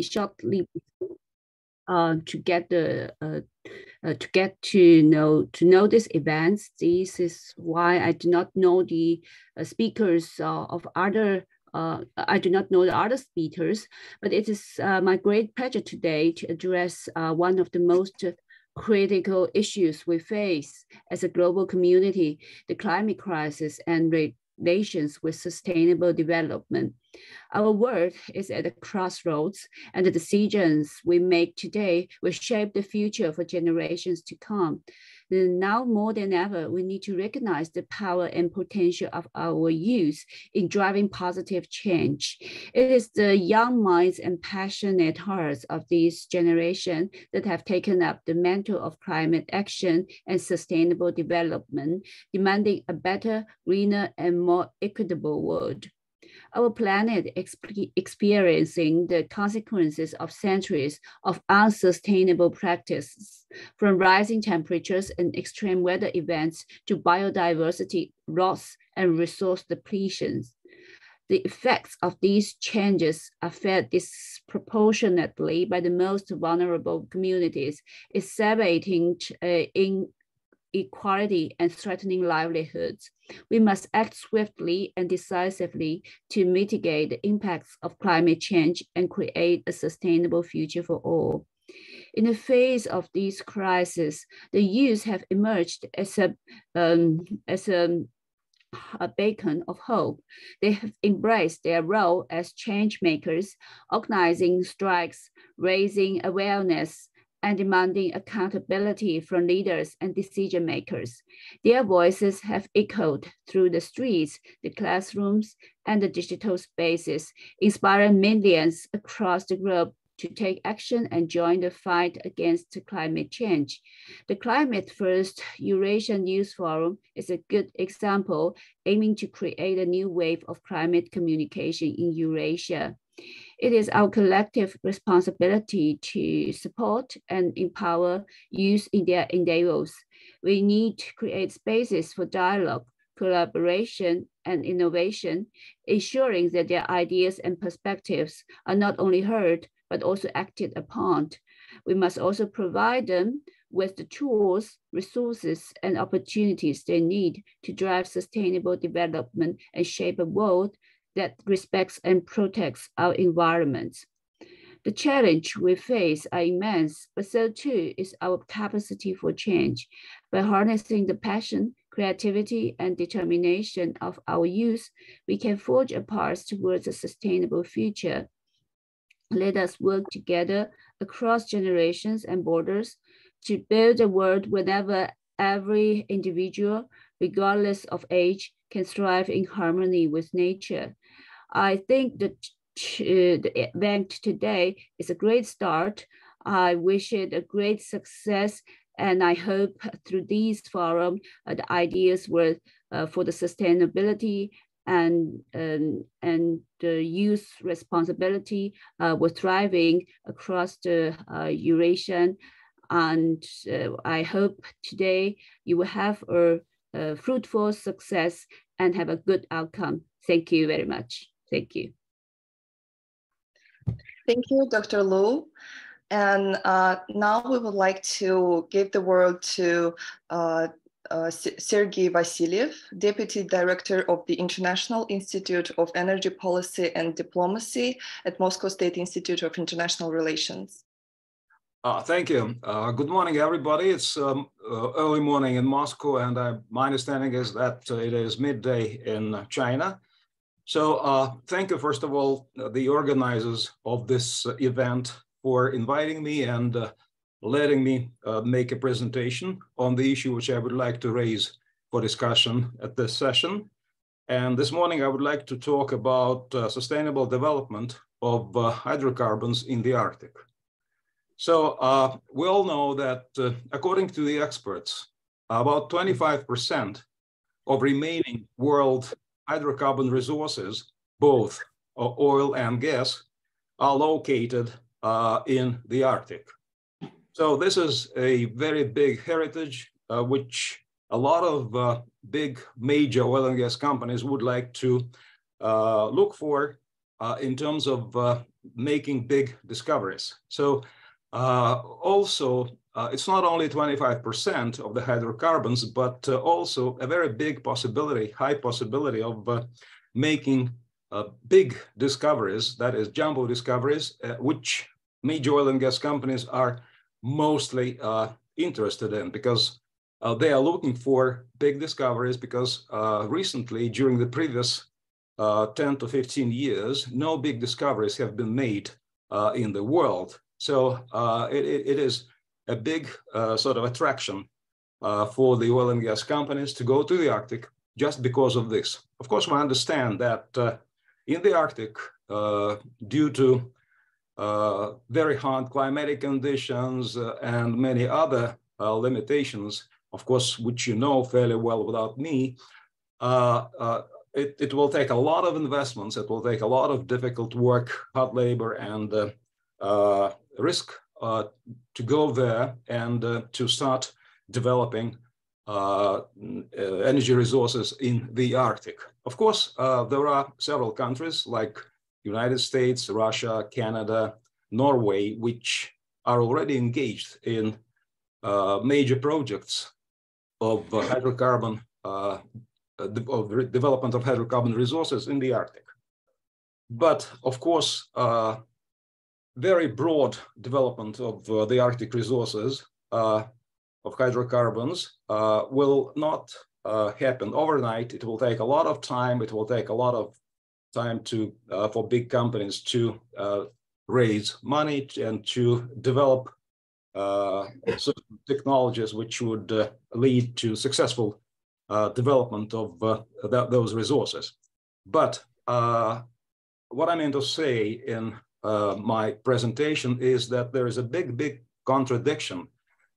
shortly to get to know these events. This is why I do not know the speakers of other. I do not know the other speakers, but it is my great pleasure today to address one of the most critical issues we face as a global community: the climate crisis and relations with sustainable development. Our world is at a crossroads, and the decisions we make today will shape the future for generations to come. And now more than ever, we need to recognize the power and potential of our youth in driving positive change. It is the young minds and passionate hearts of this generation that have taken up the mantle of climate action and sustainable development, demanding a better, greener, and more equitable world. Our planet is experiencing the consequences of centuries of unsustainable practices, from rising temperatures and extreme weather events to biodiversity loss and resource depletion. The effects of these changes are felt disproportionately by the most vulnerable communities, exacerbating inequality and threatening livelihoods. We must act swiftly and decisively to mitigate the impacts of climate change and create a sustainable future for all. In the face of these crises, the youth have emerged as a beacon of hope. They have embraced their role as change makers, organizing strikes, raising awareness, and demanding accountability from leaders and decision makers. Their voices have echoed through the streets, the classrooms, and the digital spaces, inspiring millions across the globe to take action and join the fight against climate change. The Climate First Eurasian Youth Forum is a good example, aiming to create a new wave of climate communication in Eurasia. It is our collective responsibility to support and empower youth in their endeavors. We need to create spaces for dialogue, collaboration, and innovation, ensuring that their ideas and perspectives are not only heard, but also acted upon. We must also provide them with the tools, resources, and opportunities they need to drive sustainable development and shape a world that respects and protects our environment. The challenge we face are immense, but so too is our capacity for change. By harnessing the passion, creativity, and determination of our youth, we can forge a path towards a sustainable future. Let us work together across generations and borders to build a world wherever every individual, regardless of age, can thrive in harmony with nature. I think that the event today is a great start. I wish it a great success, and I hope through these forums, the ideas were for the sustainability and the youth responsibility were thriving across the Eurasian. And I hope today you will have a fruitful success and have a good outcome. Thank you very much. Thank you. Thank you, Dr. Lu. And now we would like to give the word to Sergei Vasilyev, Deputy Director of the International Institute of Energy Policy and Diplomacy at Moscow State Institute of International Relations. Thank you. Good morning, everybody. It's early morning in Moscow, and my understanding is that it is midday in China. So thank you, first of all, the organizers of this event for inviting me and letting me make a presentation on the issue which I would like to raise for discussion at this session. And this morning, I would like to talk about sustainable development of hydrocarbons in the Arctic. So we all know that according to the experts, about 25% of remaining world hydrocarbon resources, both oil and gas, are located in the Arctic. So this is a very big heritage, which a lot of big major oil and gas companies would like to look for in terms of making big discoveries. So it's not only 25% of the hydrocarbons, but also a very big possibility, high possibility of making big discoveries, that is jumbo discoveries, which major oil and gas companies are mostly interested in, because they are looking for big discoveries, because recently, during the previous 10 to 15 years, no big discoveries have been made in the world. So it is a big sort of attraction for the oil and gas companies to go to the Arctic just because of this. Of course, we understand that in the Arctic, due to very hard climatic conditions and many other limitations, of course, which you know fairly well without me, it will take a lot of investments. It will take a lot of difficult work, hard labor, and risk to go there and to start developing energy resources in the Arctic. Of course, there are several countries like United States, Russia, Canada, Norway, which are already engaged in major projects of hydrocarbon, of development of hydrocarbon resources in the Arctic. But of course, very broad development of the Arctic resources of hydrocarbons will not happen overnight. It will take a lot of time. It will take a lot of time to for big companies to raise money and to develop certain technologies which would lead to successful development of those resources. But what I meant to say in my presentation is that there is a big contradiction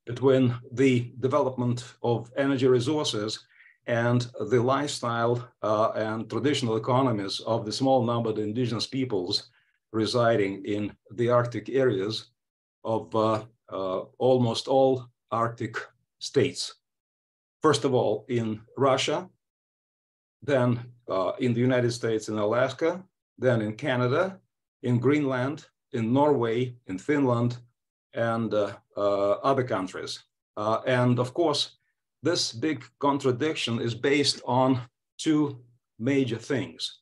between the development of energy resources and the lifestyle and traditional economies of the small numbered indigenous peoples residing in the Arctic areas of almost all Arctic states. First of all, in Russia, then in the United States and Alaska, then in Canada, in Greenland, in Norway, in Finland, and other countries. And of course, this big contradiction is based on two major things.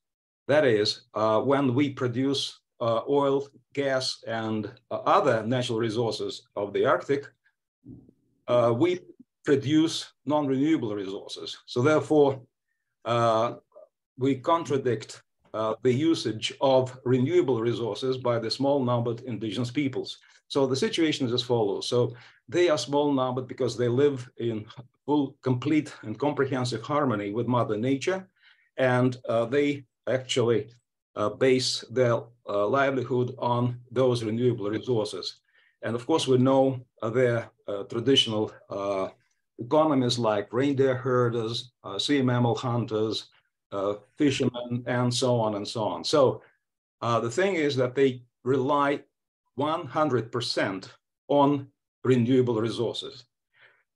That is, when we produce oil, gas, and other natural resources of the Arctic, we produce non-renewable resources. So therefore, we contradict the usage of renewable resources by the small-numbered indigenous peoples. So the situation is as follows. So they are small-numbered because they live in full, complete, and comprehensive harmony with Mother Nature, and they actually base their livelihood on those renewable resources. And of course, we know their traditional economies like reindeer herders, sea mammal hunters, fishermen, and so on and so on. So the thing is that they rely 100% on renewable resources.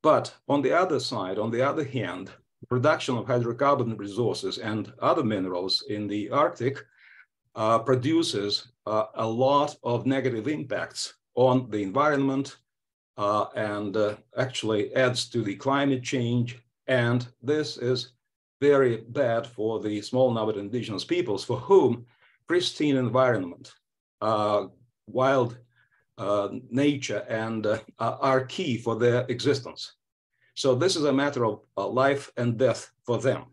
But on the other side, on the other hand, production of hydrocarbon resources and other minerals in the Arctic produces a lot of negative impacts on the environment and actually adds to the climate change. And this is very bad for the small-numbered indigenous peoples for whom pristine environment, wild nature, and are key for their existence. So this is a matter of life and death for them.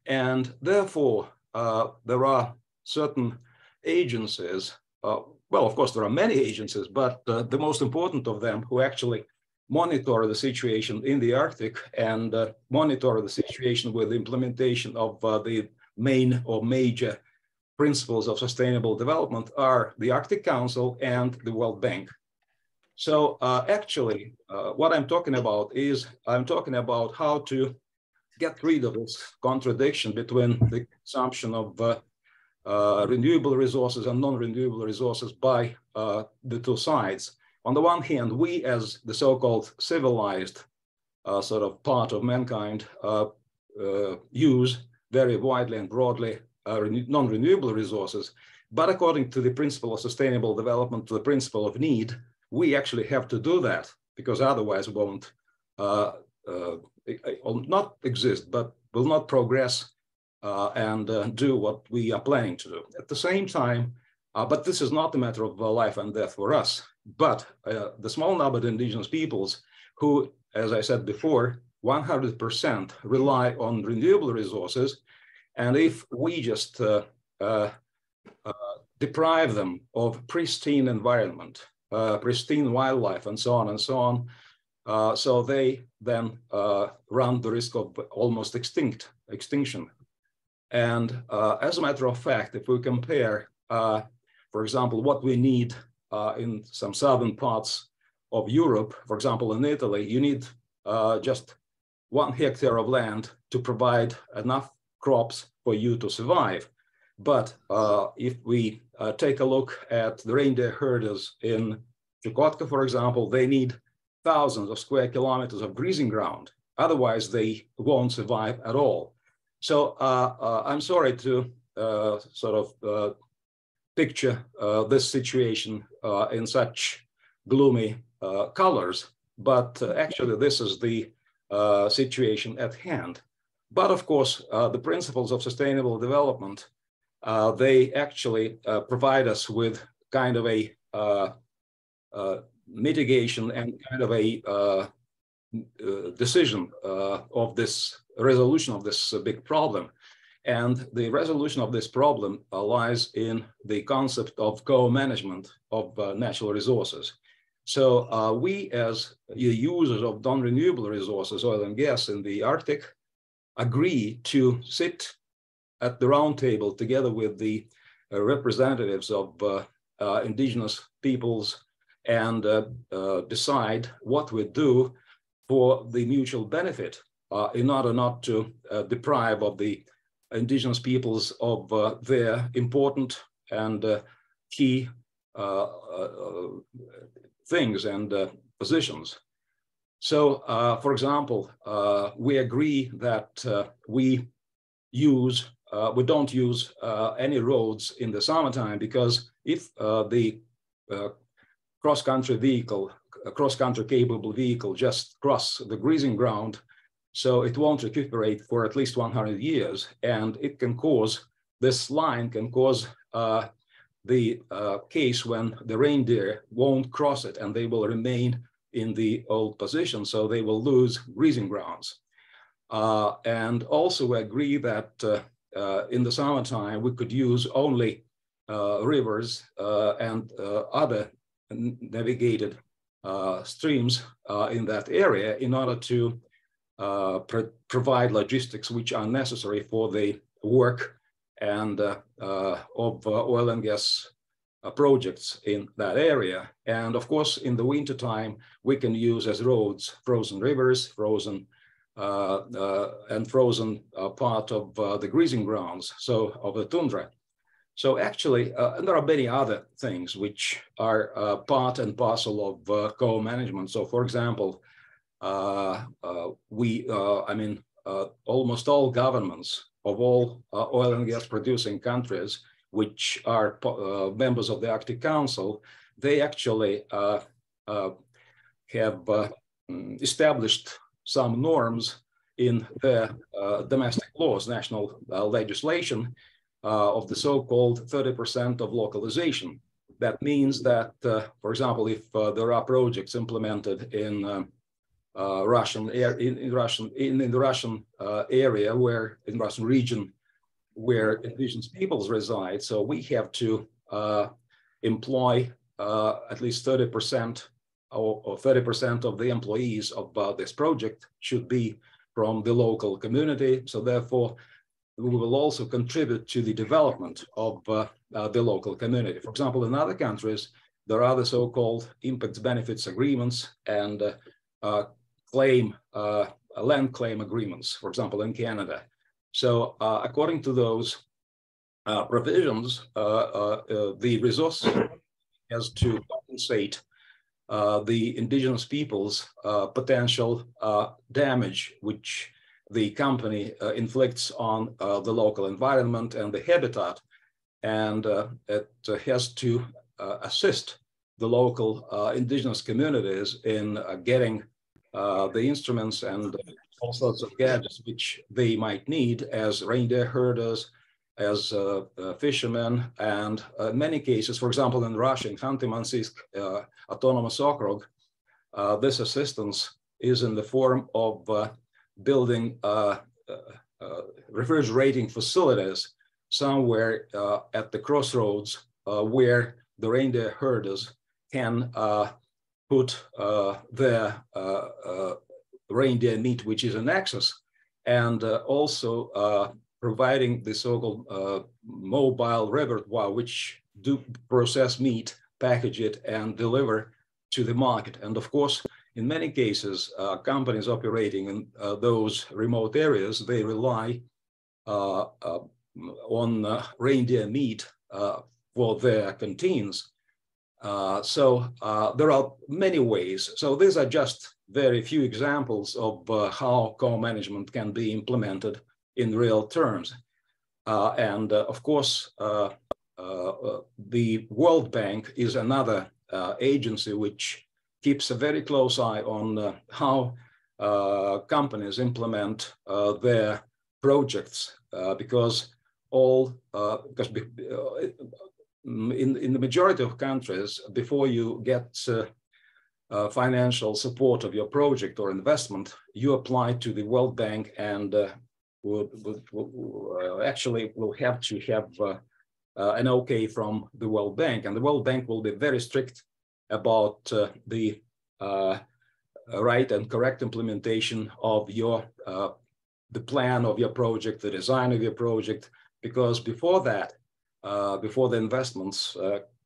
And therefore, there are certain agencies, well, of course, there are many agencies, but the most important of them who actually monitor the situation in the Arctic and monitor the situation with the implementation of the main or major principles of sustainable development are the Arctic Council and the World Bank. So actually, what I'm talking about is I'm talking about how to get rid of this contradiction between the consumption of renewable resources and non-renewable resources by the two sides. On the one hand, we as the so-called civilized sort of part of mankind use very widely and broadly non-renewable resources But according to the principle of sustainable development, to the principle of need, we actually have to do that, because otherwise it won't not exist, but will not progress and do what we are planning to do. At the same time, but this is not a matter of life and death for us, but the small number of indigenous peoples who, as I said before, 100% rely on renewable resources. And if we just deprive them of pristine environment, pristine wildlife, and so on, so they then run the risk of almost extinction. And as a matter of fact, if we compare, for example, what we need in some southern parts of Europe, for example, in Italy, you need just 1 hectare of land to provide enough crops for you to survive. But if we take a look at the reindeer herders in Chukotka, for example, they need thousands of square kilometers of grazing ground. Otherwise, they won't survive at all. So I'm sorry to sort of picture this situation in such gloomy colors, but actually this is the situation at hand. But of course, the principles of sustainable development, they actually provide us with kind of a mitigation and kind of a decision of this resolution of this big problem. And the resolution of this problem lies in the concept of co-management of natural resources. So we, as users of non-renewable resources, oil and gas in the Arctic, agree to sit at the round table together with the representatives of indigenous peoples and decide what we do for the mutual benefit in order not to deprive of the indigenous peoples of their important and key things and positions. So, for example, we agree that we don't use any roads in the summertime, because if the cross-country capable vehicle just cross the grazing ground, so it won't recuperate for at least 100 years. And it can cause, this line can cause the case when the reindeer won't cross it and they will remain in the old position, so they will lose grazing grounds. And also we agree that in the summertime, we could use only rivers and other navigated streams in that area in order to provide logistics which are necessary for the work and of oil and gas projects in that area. And of course, in the wintertime, we can use as roads frozen rivers, frozen part of the grazing grounds, so of the tundra. So actually, and there are many other things which are part and parcel of co-management. So for example, almost all governments of all oil and gas producing countries, which are members of the Arctic Council, they actually have established some norms in their domestic laws, national legislation, of the so-called 30% of localization. That means that, for example, if there are projects implemented in the Russian region where indigenous peoples reside, so we have to employ at least 30% or 30% of the employees of this project should be from the local community. So therefore, we will also contribute to the development of the local community. For example, in other countries, there are the so-called impact benefits agreements and land claim agreements, for example, in Canada. So according to those provisions, the resource has to compensate the indigenous people's potential damage, which the company inflicts on the local environment and the habitat. and it has to assist the local indigenous communities in getting the instruments and all sorts of gadgets which they might need as reindeer herders, as fishermen, and in many cases, for example, in Russia, in Khanty-Mansiysk Autonomous Okrug, this assistance is in the form of building refrigerating facilities somewhere at the crossroads where the reindeer herders can put their reindeer meat, which is in excess, and also providing the so-called mobile repertoire, which do process meat, package it, and deliver to the market. And of course, in many cases, companies operating in those remote areas, they rely on reindeer meat for their canteens. So there are many ways. So these are just very few examples of how co-management can be implemented in real terms. And of course, the World Bank is another agency which keeps a very close eye on how companies implement their projects, because in the majority of countries, before you get financial support of your project or investment, you apply to the World Bank and actually will have to have an okay from the World Bank. And the World Bank will be very strict about the right and correct implementation of your the plan of your project, the design of your project, because before that, before the investments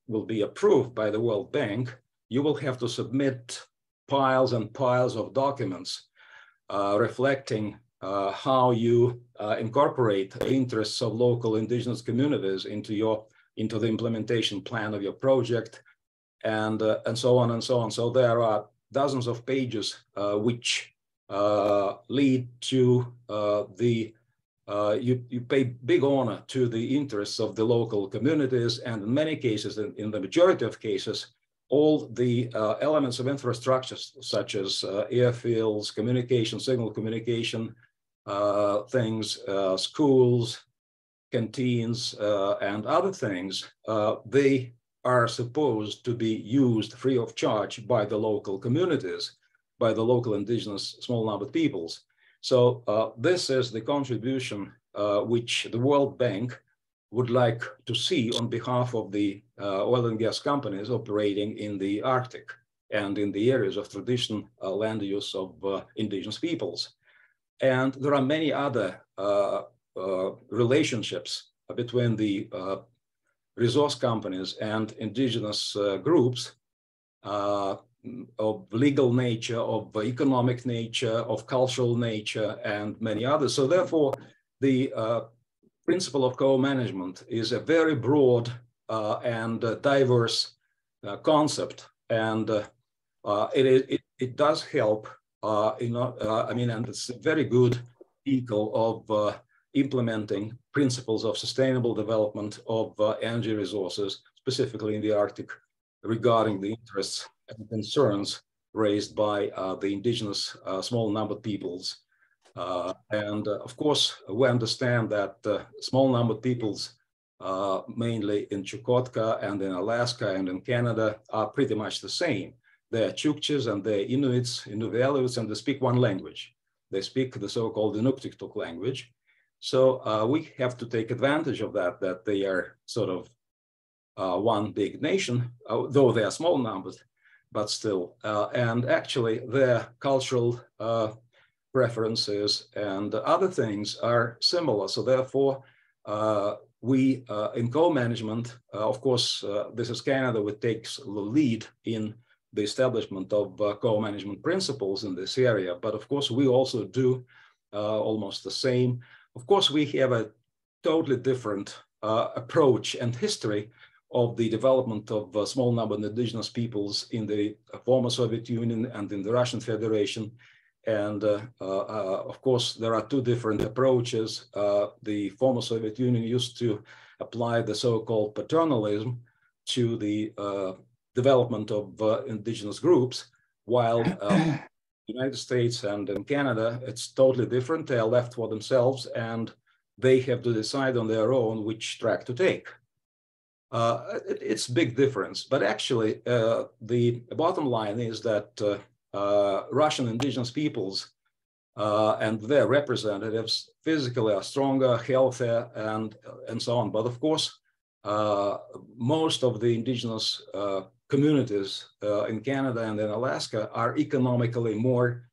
will be approved by the World Bank, you will have to submit piles and piles of documents reflecting how you incorporate the interests of local indigenous communities into the implementation plan of your project, and so on and so on. So there are dozens of pages which lead to you pay big honor to the interests of the local communities, and in many cases, in the majority of cases, all the elements of infrastructure, such as airfields, communication, signal communication, things, schools, canteens, and other things, they are supposed to be used free of charge by the local communities, by the local indigenous small-numbered peoples. So this is the contribution which the World Bank would like to see on behalf of the oil and gas companies operating in the Arctic and in the areas of traditional land use of indigenous peoples. And there are many other relationships between the resource companies and indigenous groups of legal nature, of economic nature, of cultural nature, and many others. So therefore, the principle of co-management is a very broad and diverse concept, and it does help, and it's a very good vehicle of implementing principles of sustainable development of energy resources, specifically in the Arctic, regarding the interests and concerns raised by the indigenous small-numbered peoples. And of course, we understand that small-numbered peoples, mainly in Chukotka and in Alaska and in Canada, are pretty much the same. They're Chukchis and they're Inuits, Inuvialuits, and they speak one language. They speak the so-called Inuktitut language. So we have to take advantage of that they are sort of one big nation, though they are small numbers, but still. And actually, their cultural preferences and other things are similar. So therefore, we in co-management, of course, this is Canada, which takes the lead in the establishment of co-management principles in this area. But of course, we also do almost the same. Of course, we have a totally different approach and history of the development of small-numbered indigenous peoples in the former Soviet Union and in the Russian Federation. And of course, there are two different approaches. The former Soviet Union used to apply the so-called paternalism to the development of indigenous groups, while United States and in Canada, it's totally different. They are left for themselves and they have to decide on their own which track to take. It's a big difference, but actually the bottom line is that Russian indigenous peoples and their representatives physically are stronger, healthier, and so on. But of course, most of the indigenous communities in Canada and in Alaska are economically more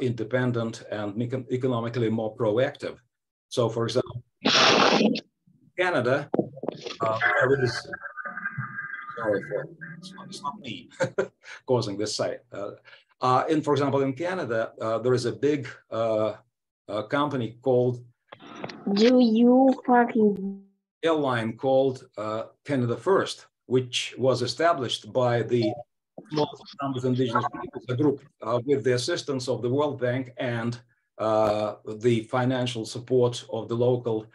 independent and economically more proactive. So, for example, Canada, there is, sorry for it's not me causing this site. For example, in Canada, there is a big company called airline called Canada First, which was established by the small numbers of indigenous peoples, a group with the assistance of the World Bank and the financial support of the local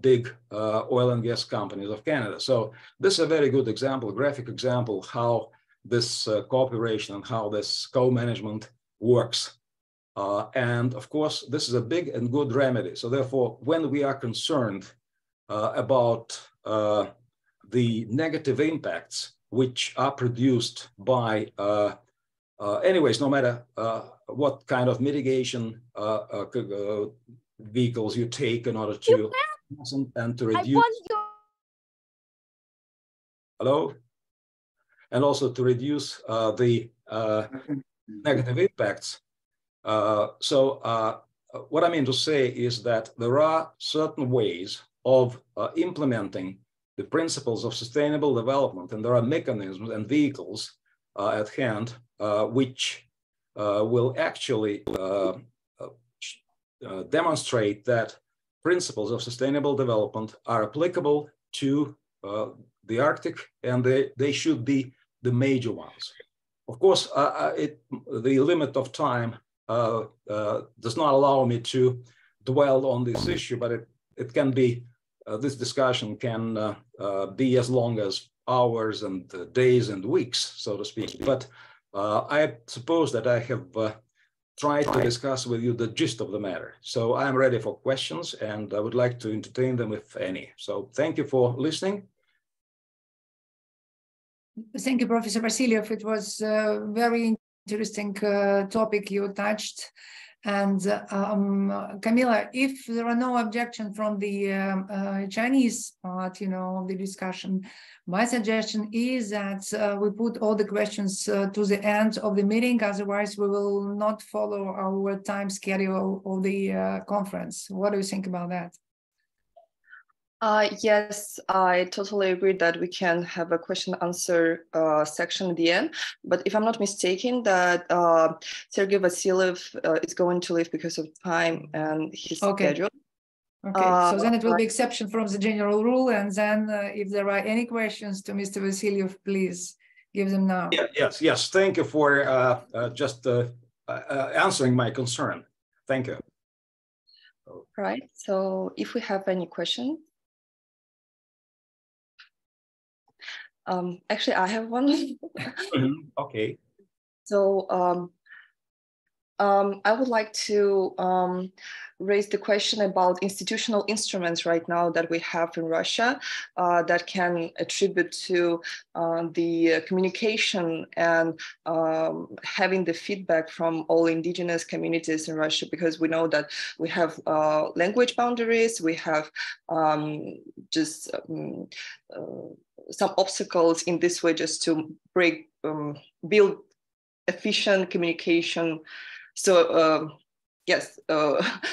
big oil and gas companies of Canada. So this is a very good example, graphic example, how this cooperation and how this co-management works. And of course, this is a big and good remedy. So therefore, when we are concerned about the negative impacts which are produced by, anyways, no matter what kind of mitigation vehicles you take in order to and to reduce. Hello? And also to reduce the negative impacts. What I mean to say is that there are certain ways of implementing the principles of sustainable development, and there are mechanisms and vehicles at hand which will actually demonstrate that principles of sustainable development are applicable to the Arctic, and they should be the major ones. Of course, the limit of time does not allow me to dwell on this issue, but it can be, this discussion can be as long as hours and days and weeks, so to speak. But I suppose that I have tried to discuss with you the gist of the matter. So I'm ready for questions, and I would like to entertain them if any. So thank you for listening. Thank you, Professor Vasilyev. It was a very interesting topic you touched. And Camilla, if there are no objections from the Chinese part, of the discussion, my suggestion is that we put all the questions to the end of the meeting. Otherwise, we will not follow our time schedule of the conference. What do you think about that? Yes, I totally agree that we can have a question-answer section at the end. But if I'm not mistaken, that Sergey Vasilyev is going to leave because of time and his schedule. Okay, so then it will be exception from the general rule. And then if there are any questions to Mr. Vasilyev, please give them now. Yeah, yes. Thank you for just answering my concern. Thank you. Right. So if we have any questions. Actually, I have one. Okay. So I would like to raise the question about institutional instruments right now that we have in Russia that can attribute to the communication and having the feedback from all indigenous communities in Russia, because we know that we have language boundaries, we have just some obstacles in this way just to build efficient communication. So yes,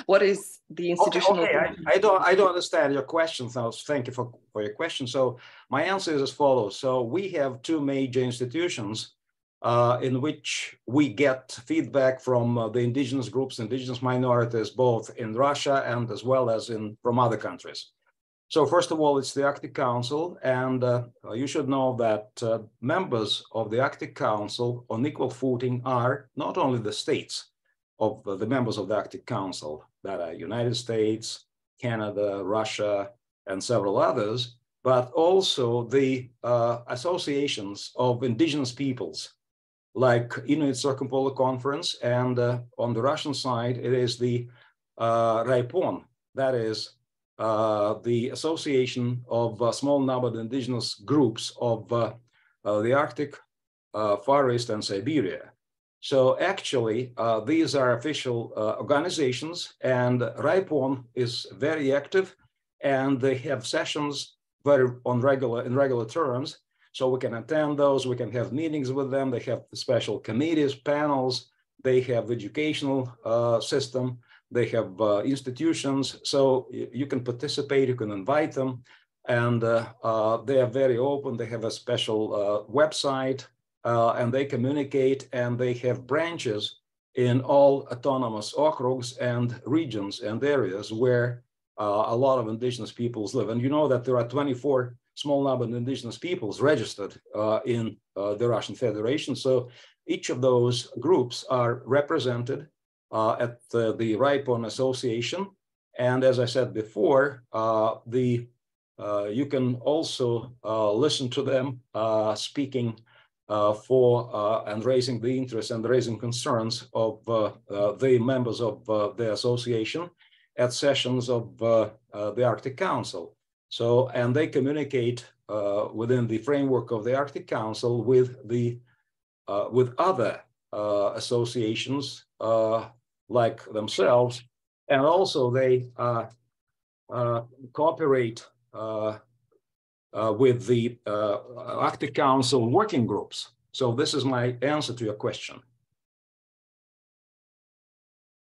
what is the institutional? Okay. I don't understand your question. So thank you for your question. So my answer is as follows. So we have two major institutions in which we get feedback from the indigenous groups, indigenous minorities, both in Russia and as well as from other countries. So first of all, it's the Arctic Council, and you should know that members of the Arctic Council on equal footing are not only the states of the members of the Arctic Council, that are United States, Canada, Russia, and several others, but also the associations of indigenous peoples, like Inuit Circumpolar Conference, and on the Russian side, it is the RAIPON, that is the association of small numbered indigenous groups of the Arctic, Far East, and Siberia. So actually, these are official organizations, and RAIPON is very active, and they have sessions in regular terms. So we can attend those, we can have meetings with them, they have special committees, panels, they have educational system, they have institutions, so you can participate, you can invite them, and they are very open, they have a special website, and they communicate, and they have branches in all autonomous okrugs and regions and areas where a lot of indigenous peoples live. And you know that there are 24 small number of indigenous peoples registered in the Russian Federation. So each of those groups are represented at the RAIPON Association. And as I said before, you can also listen to them speaking for and raising the interest and raising concerns of the members of the association at sessions of the Arctic Council. So, and they communicate within the framework of the Arctic Council with other associations like themselves, and also they cooperate with the Arctic Council working groups. So this is my answer to your question.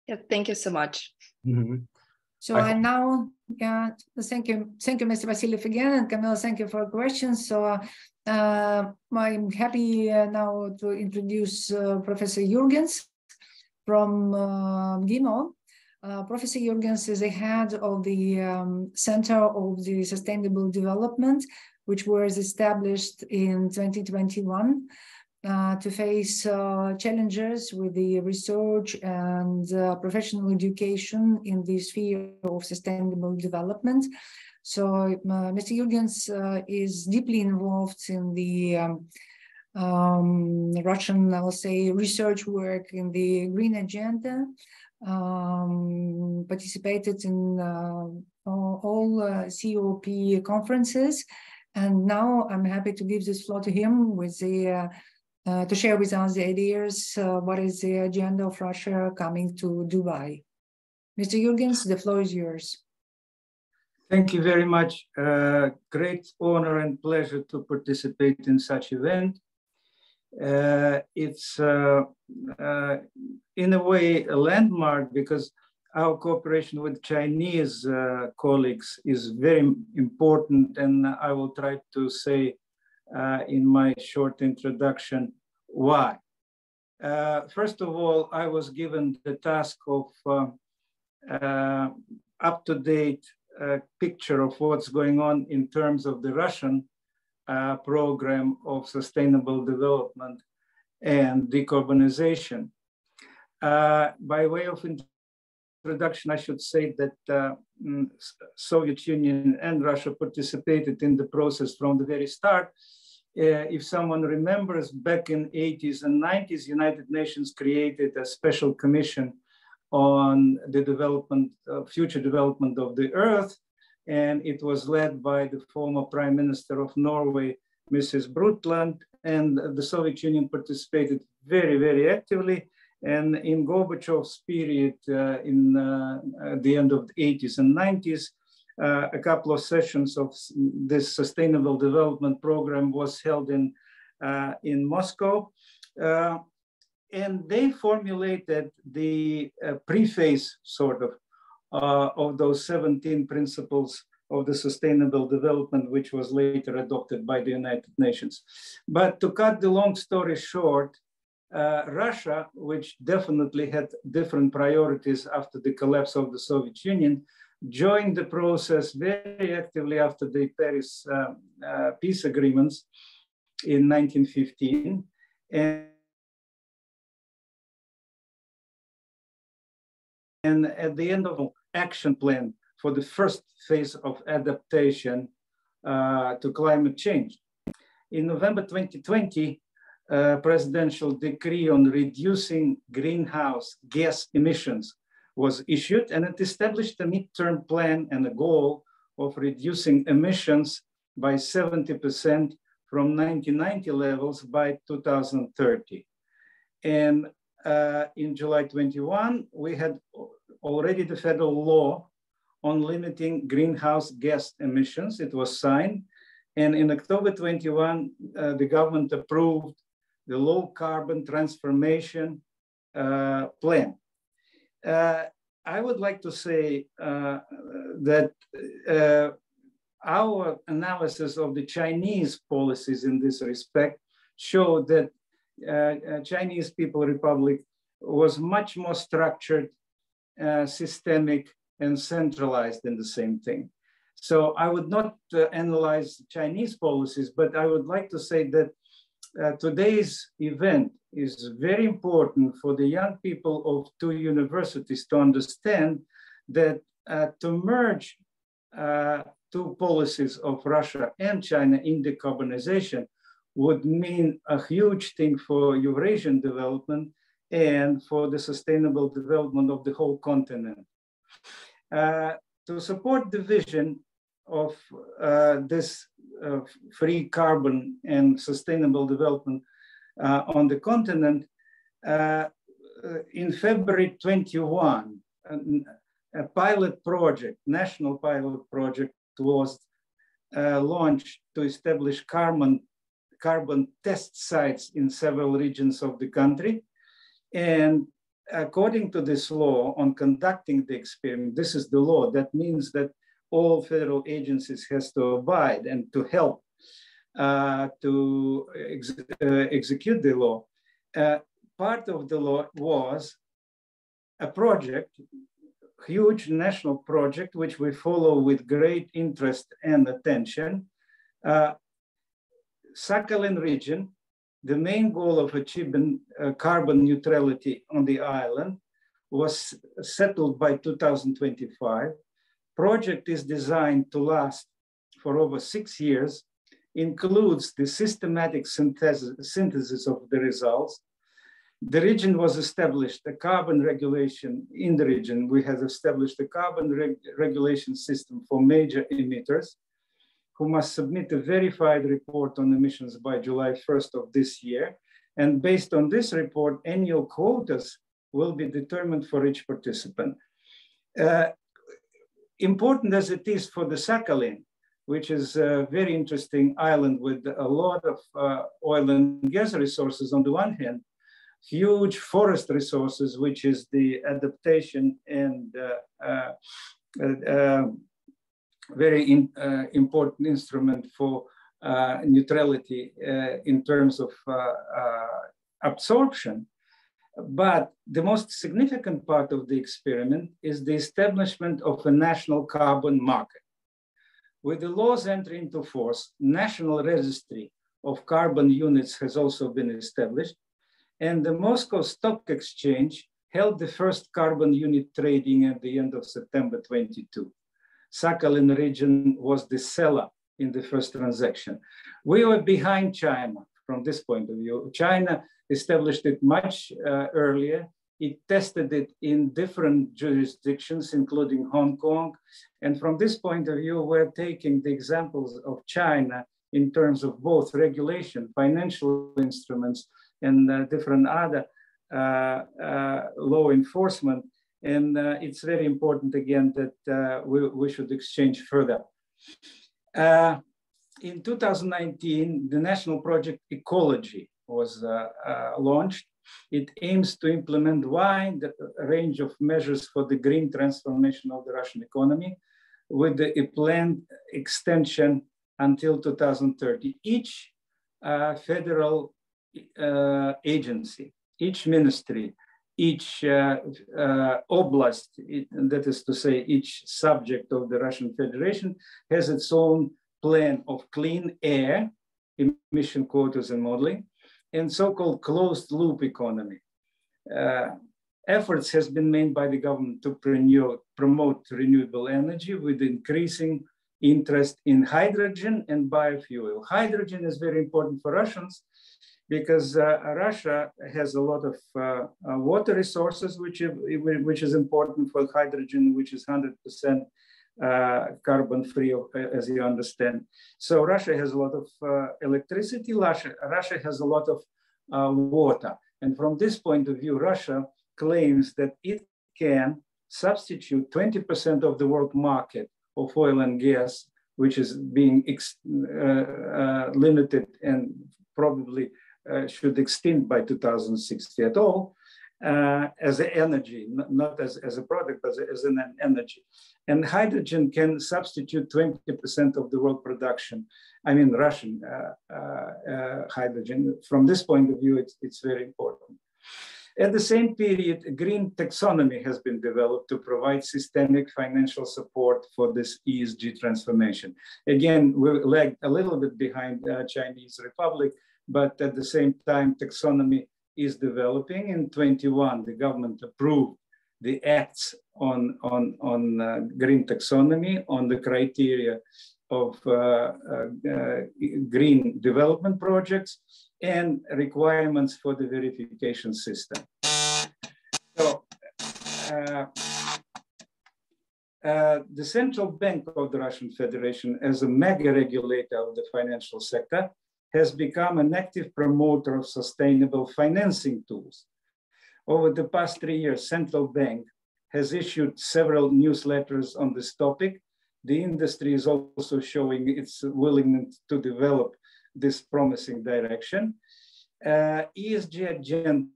Yeah, thank you so much. Mm-hmm. So and now, thank you, Mr. Vasilyev again, and Camilla, thank you for your questions. So I'm happy now to introduce Professor Jurgens from MGIMO. Professor Jurgens is the head of the Center of the Sustainable Development, which was established in 2021 to face challenges with the research and professional education in the sphere of sustainable development. So Mr. Jurgens is deeply involved in the Russian, I'll say, research work in the Green Agenda, participated in all COP conferences, and now I'm happy to give this floor to him with the to share with us the ideas, what is the agenda of Russia coming to Dubai. Mr. Jurgens, the floor is yours. Thank you very much. Great honor and pleasure to participate in such event. It's in a way a landmark because our cooperation with Chinese colleagues is very important, and I will try to say in my short introduction why. First of all, I was given the task of up-to-date picture of what's going on in terms of the Russian program of sustainable development and decarbonization. By way of introduction, I should say that Soviet Union and Russia participated in the process from the very start. If someone remembers, back in 80s and 90s, United Nations created a special commission on the development, future development of the Earth. And it was led by the former Prime Minister of Norway, Mrs. Brundtland, and the Soviet Union participated very, very actively. And in Gorbachev's period, in the end of the 80s and 90s, a couple of sessions of this Sustainable Development Program was held in Moscow. And they formulated the preface, sort of those 17 principles of the sustainable development, which was later adopted by the United Nations. But to cut the long story short, Russia, which definitely had different priorities after the collapse of the Soviet Union, joined the process very actively after the Paris peace agreements in 1915. And at the end of the action plan for the first phase of adaptation to climate change. In November 2020, presidential decree on reducing greenhouse gas emissions was issued, and it established a midterm plan and a goal of reducing emissions by 70% from 1990 levels by 2030. And in July 21, we had already the federal law on limiting greenhouse gas emissions. It was signed. And in October 21, the government approved the low carbon transformation plan. I would like to say that our analysis of the Chinese policies in this respect showed that Chinese People's Republic was much more structured, systemic, and centralized in the same thing. So I would not analyze Chinese policies, but I would like to say that today's event is very important for the young people of two universities to understand that to merge two policies of Russia and China in decarbonization would mean a huge thing for Eurasian development and for the sustainable development of the whole continent. To support the vision of this free carbon and sustainable development on the continent, in February 21, a pilot project, national pilot project was launched to establish carbon test sites in several regions of the country. And according to this law on conducting the experiment, this is the law. That means that all federal agencies has to abide and to help to execute the law. Part of the law was a project, huge national project, which we follow with great interest and attention. Sakhalin region, the main goal of achieving carbon neutrality on the island was settled by 2025. Project is designed to last for over 6 years, includes the systematic synthesis of the results. The region was established, a carbon regulation in the region. We have established a carbon regulation system for major emitters who must submit a verified report on emissions by July 1st of this year. And based on this report, annual quotas will be determined for each participant. Important as it is for the Sakhalin, which is a very interesting island with a lot of oil and gas resources on the one hand, huge forest resources, which is the adaptation and very important instrument for neutrality in terms of absorption. But the most significant part of the experiment is the establishment of a national carbon market. With the law's entry into force, national registry of carbon units has also been established, and the Moscow Stock Exchange held the first carbon unit trading at the end of September 22. Sakhalin region was the seller in the first transaction. We were behind China from this point of view. China established it much earlier. It tested it in different jurisdictions, including Hong Kong. And from this point of view, we're taking the examples of China in terms of both regulation, financial instruments, and different other law enforcement. And it's very important, again, that we should exchange further. In 2019, the national project Ecology was launched. It aims to implement a wide range of measures for the green transformation of the Russian economy with a planned extension until 2030. Each federal agency, each ministry, each oblast, that is to say, each subject of the Russian Federation has its own plan of clean air, emission quotas and modeling, and so-called closed loop economy. efforts has been made by the government to promote renewable energy with increasing interest in hydrogen and biofuel. Hydrogen is very important for Russians because Russia has a lot of water resources, which is important for hydrogen, which is 100% carbon free, as you understand. So Russia has a lot of electricity. Russia has a lot of water. And from this point of view, Russia claims that it can substitute 20% of the world market of oil and gas, which is being limited and probably should extend by 2060 at all, as an energy, not as a product, but as an energy. And hydrogen can substitute 20% of the world production. I mean, Russian hydrogen. From this point of view, it's very important. At the same period, a green taxonomy has been developed to provide systemic financial support for this ESG transformation. Again, we lagged a little bit behind Chinese Republic, but at the same time, taxonomy is developing. In 21, the government approved the acts on green taxonomy, on the criteria of green development projects and requirements for the verification system. So the Central Bank of the Russian Federation, as a mega regulator of the financial sector, has become an active promoter of sustainable financing tools. Over the past 3 years, Central Bank has issued several newsletters on this topic. The industry is also showing its willingness to develop this promising direction. ESG agenda,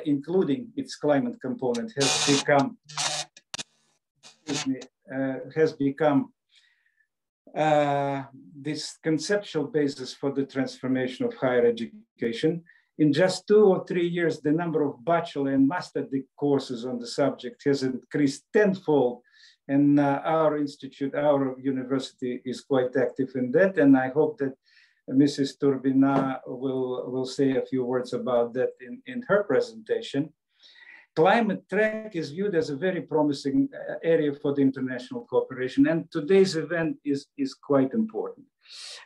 including its climate component, has become this conceptual basis for the transformation of higher education. In just 2 or 3 years, the number of bachelor and master degree courses on the subject has increased tenfold. And our institute, our university is quite active in that. And I hope that Mrs. Turbina will say a few words about that in her presentation. Climate track is viewed as a very promising area for the international cooperation, and today's event is quite important.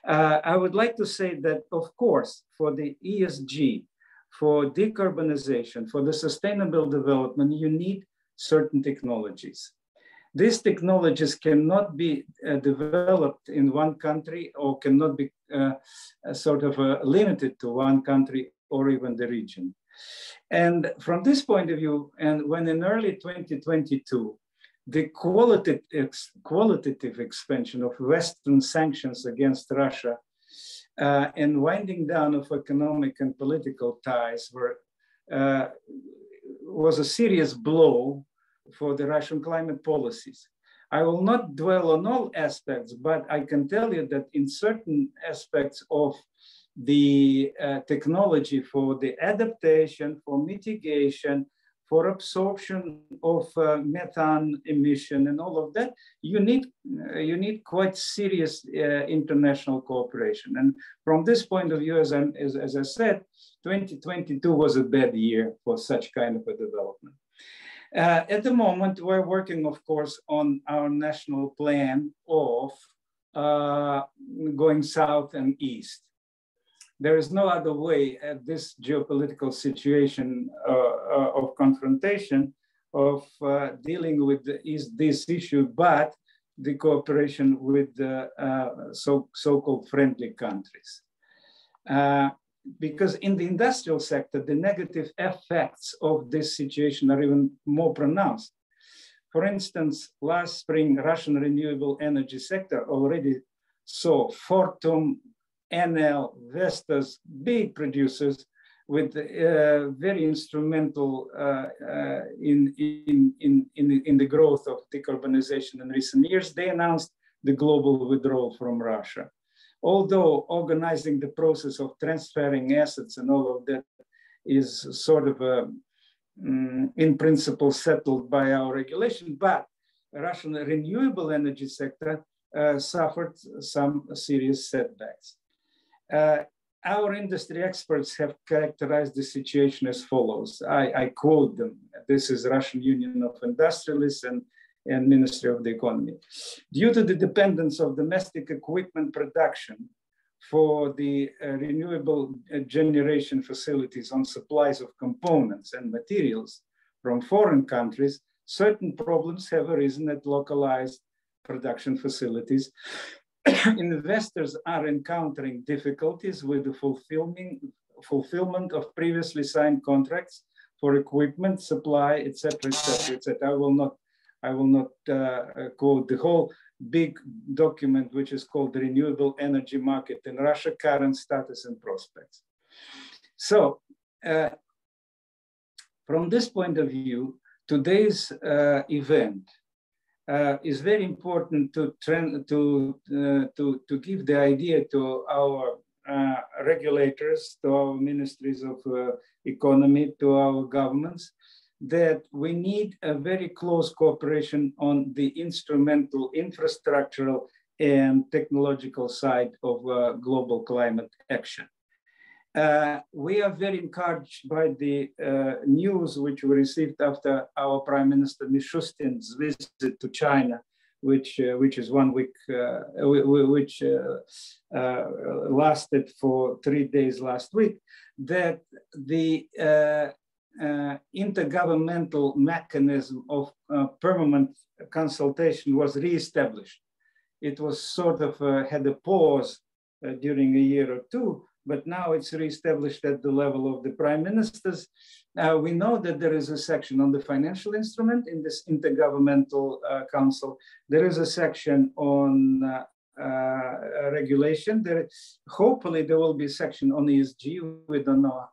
I would like to say that, of course, for the ESG, for decarbonization, for the sustainable development, you need certain technologies. These technologies cannot be developed in one country or cannot be limited to one country or even the region. And from this point of view, and when in early 2022, the qualitative expansion of Western sanctions against Russia and winding down of economic and political ties was a serious blow for the Russian climate policies. I will not dwell on all aspects, but I can tell you that in certain aspects of the technology for the adaptation, for mitigation, for absorption of methane emission and all of that, you need quite serious international cooperation. And from this point of view, as I said, 2022 was a bad year for such kind of a development. At the moment, we're working, of course, on our national plan of going south and east. There is no other way at this geopolitical situation of confrontation of dealing with this issue, but the cooperation with the so-called friendly countries. Because in the industrial sector, the negative effects of this situation are even more pronounced. For instance, last spring, Russian renewable energy sector already saw Fortum, Enel, Vestas, big producers with very instrumental in the growth of decarbonization in recent years. They announced the global withdrawal from Russia. Although organizing the process of transferring assets and all of that is sort of in principle settled by our regulation, but Russian renewable energy sector suffered some serious setbacks. our industry experts have characterized the situation as follows. I quote them. This is Russian Union of Industrialists and Ministry of the Economy. Due to the dependence of domestic equipment production for the renewable generation facilities on supplies of components and materials from foreign countries, certain problems have arisen at localized production facilities. Investors are encountering difficulties with the fulfillment of previously signed contracts for equipment, supply, etc., etc., etc. I will not quote the whole big document, which is called the Renewable Energy Market in Russia, Current Status and Prospects. So, from this point of view, today's event is very important to give the idea to our regulators, to our ministries of economy, to our governments, that we need a very close cooperation on the instrumental, infrastructural, and technological side of global climate action. We are very encouraged by the news which we received after our Prime Minister Mishustin's visit to China, which is 1 week, which lasted for 3 days last week, that the intergovernmental mechanism of permanent consultation was reestablished. It was sort of had a pause during a year or two, but now it's reestablished at the level of the prime ministers. We know that there is a section on the financial instrument in this intergovernmental council. There is a section on regulation. Hopefully there will be a section on ESG. We don't know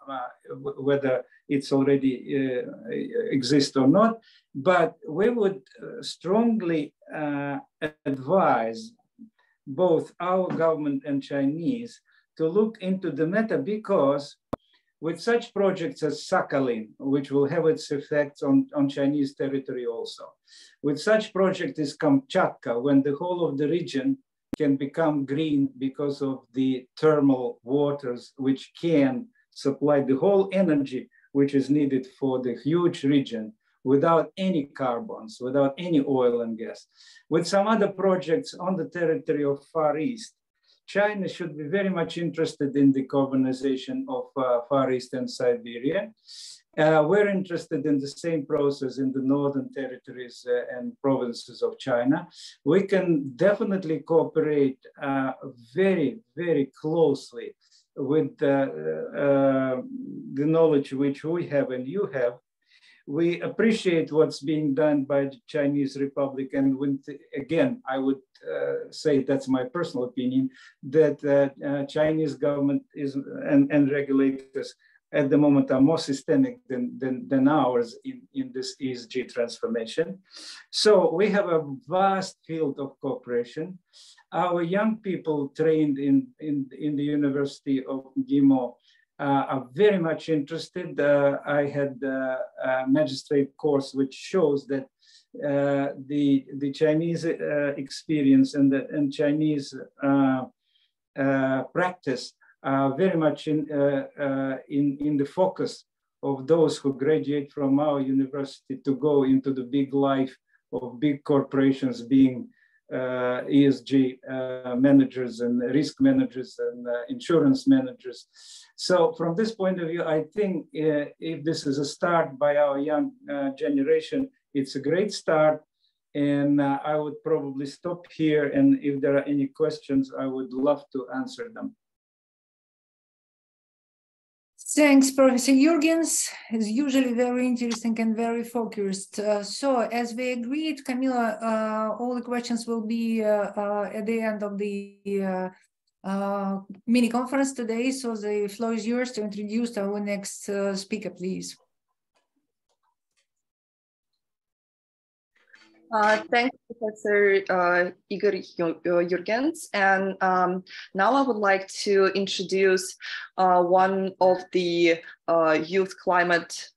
whether it's already exists or not, but we would strongly advise both our government and Chinese to look into the matter, because with such projects as Sakhalin, which will have its effects on Chinese territory also, with such project as Kamchatka, when the whole of the region can become green because of the thermal waters, which can supply the whole energy which is needed for the huge region without any carbons, without any oil and gas. With some other projects on the territory of Far East, China should be very much interested in decarbonization of Far East and Siberia. We're interested in the same process in the northern territories and provinces of China. We can definitely cooperate very, very closely with the knowledge which we have and you have. We appreciate what's being done by the Chinese Republic, and again, I would say that's my personal opinion, that Chinese government is and regulators at the moment are more systemic than ours in this ESG transformation. So we have a vast field of cooperation. Our young people trained in the University of MGIMO are very much interested. I had a magistrate course which shows that the Chinese experience and Chinese practice are very much in the focus of those who graduate from our university to go into the big life of big corporations, being ESG managers and risk managers and insurance managers. So from this point of view, I think if this is a start by our young generation, it's a great start. And I would probably stop here. And if there are any questions, I would love to answer them. Thanks, Professor Jurgens. It's usually very interesting and very focused. So as we agreed, Camila, all the questions will be at the end of the mini conference today. So the floor is yours to introduce our next speaker, please. Thank you, Professor Igor Jurgens. And now I would like to introduce one of the youth climate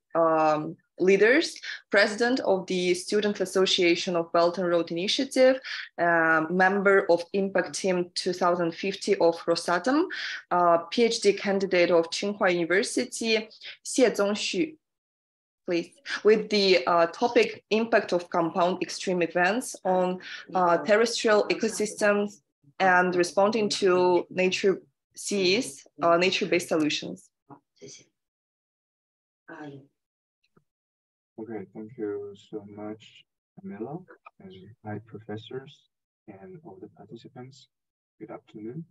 leaders, president of the Student Association of Belt and Road Initiative, member of Impact Team 2050 of Rosatom, PhD candidate of Tsinghua University, Xie Zongxu, please, with the topic Impact of Compound Extreme Events on Terrestrial Ecosystems and Responding to Nature Seas, Nature-Based Solutions. Okay, thank you so much, Camilla, and hi, professors and all the participants. Good afternoon.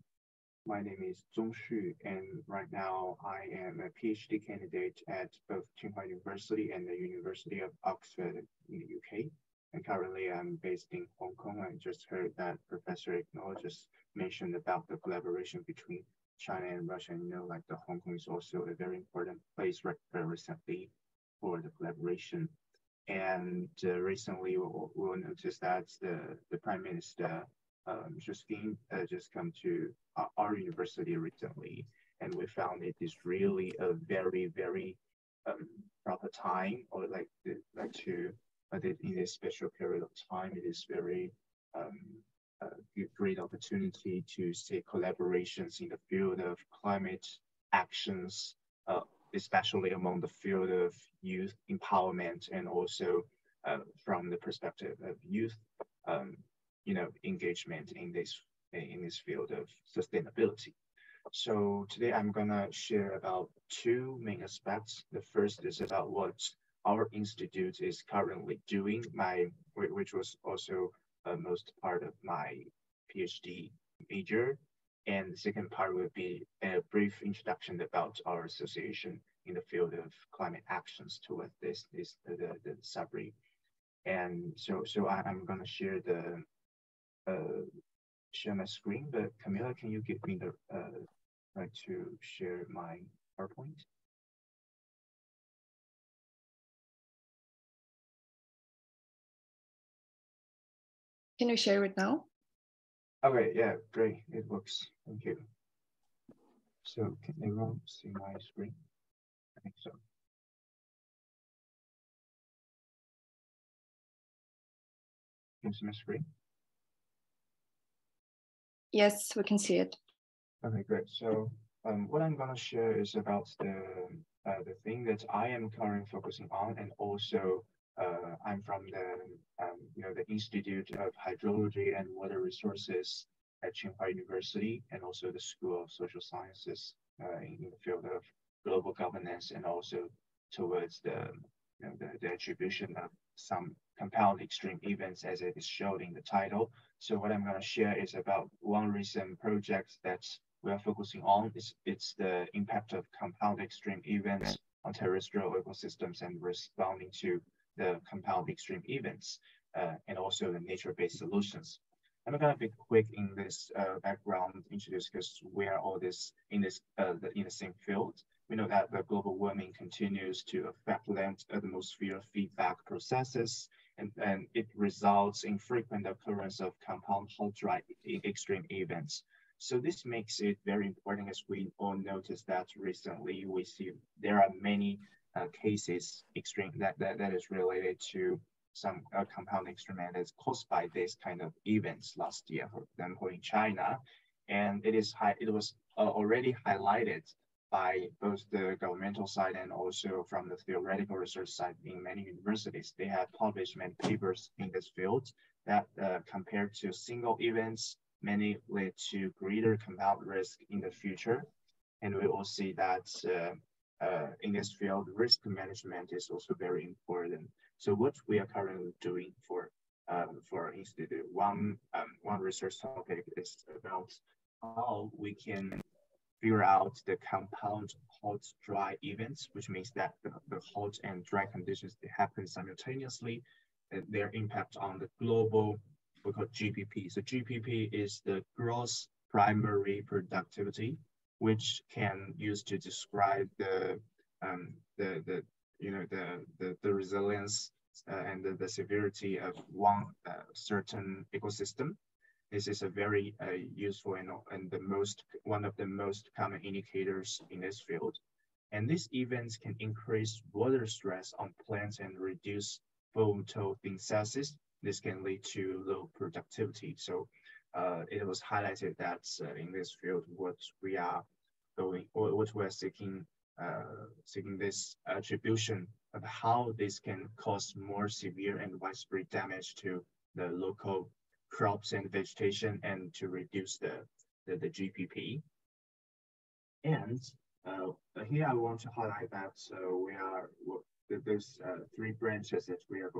My name is Zongxu, and right now I am a PhD candidate at both Tsinghua University and the University of Oxford in the UK. And currently I'm based in Hong Kong. I just heard that Professor Ignor just mentioned about the collaboration between China and Russia. You know, like the Hong Kong is also a very important place recently for the collaboration. And recently we'll notice that the Prime Minister just come to our university recently, and we found it is really a very, very proper time, or in this special period of time, it is very great opportunity to see collaborations in the field of climate actions, especially among the field of youth empowerment, and also from the perspective of youth, engagement in this field of sustainability. So today I'm gonna share about two main aspects. The first is about what our institute is currently doing, which was also most part of my PhD major. And the second part will be a brief introduction about our association in the field of climate actions towards the sub-region. And so I'm going to share my screen. But Camilla, can you give me the right to share my PowerPoint? Can you share it now? Okay, yeah, great, it works. Thank you. So can everyone see my screen? I think so. Can you see my screen? Yes, we can see it. Okay, great. So what I'm going to share is about the thing that I am currently focusing on, and also I'm from the Institute of Hydrology and Water Resources at Tsinghua University, and also the School of Social Sciences in the field of global governance, and also towards the attribution of some compound extreme events, as it is shown in the title. So what I'm going to share is about one recent project that we are focusing on. It's the impact of compound extreme events on terrestrial ecosystems and responding to the compound extreme events, and also the nature-based solutions. I'm going to be quick in this background introduce, because we are all in the same field. We know that the global warming continues to affect land atmosphere feedback processes, and it results in frequent occurrence of compound hot-dry extreme events. So this makes it very important, as we all notice that recently we see there are many cases that is related to some compound extreme events caused by this kind of events last year, for example, in China. And it was already highlighted by both the governmental side and also from the theoretical research side in many universities. They have published many papers in this field that compared to single events, many lead to greater compound risk in the future. And we will see that in this field, risk management is also very important. So what we are currently doing for our institute, one research topic is about how we can figure out the compound hot-dry events, which means that the hot and dry conditions, they happen simultaneously, and their impact on the global, we call GPP. So GPP is the gross primary productivity, which can use to describe the resilience and the severity of one certain ecosystem. This is a very useful and one of the most common indicators in this field. And these events can increase water stress on plants and reduce photosynthesis. This can lead to low productivity. So it was highlighted that in this field, what we are seeking this attribution of how this can cause more severe and widespread damage to the local crops and vegetation, and to reduce the GPP. And here I want to highlight that there's three branches that we are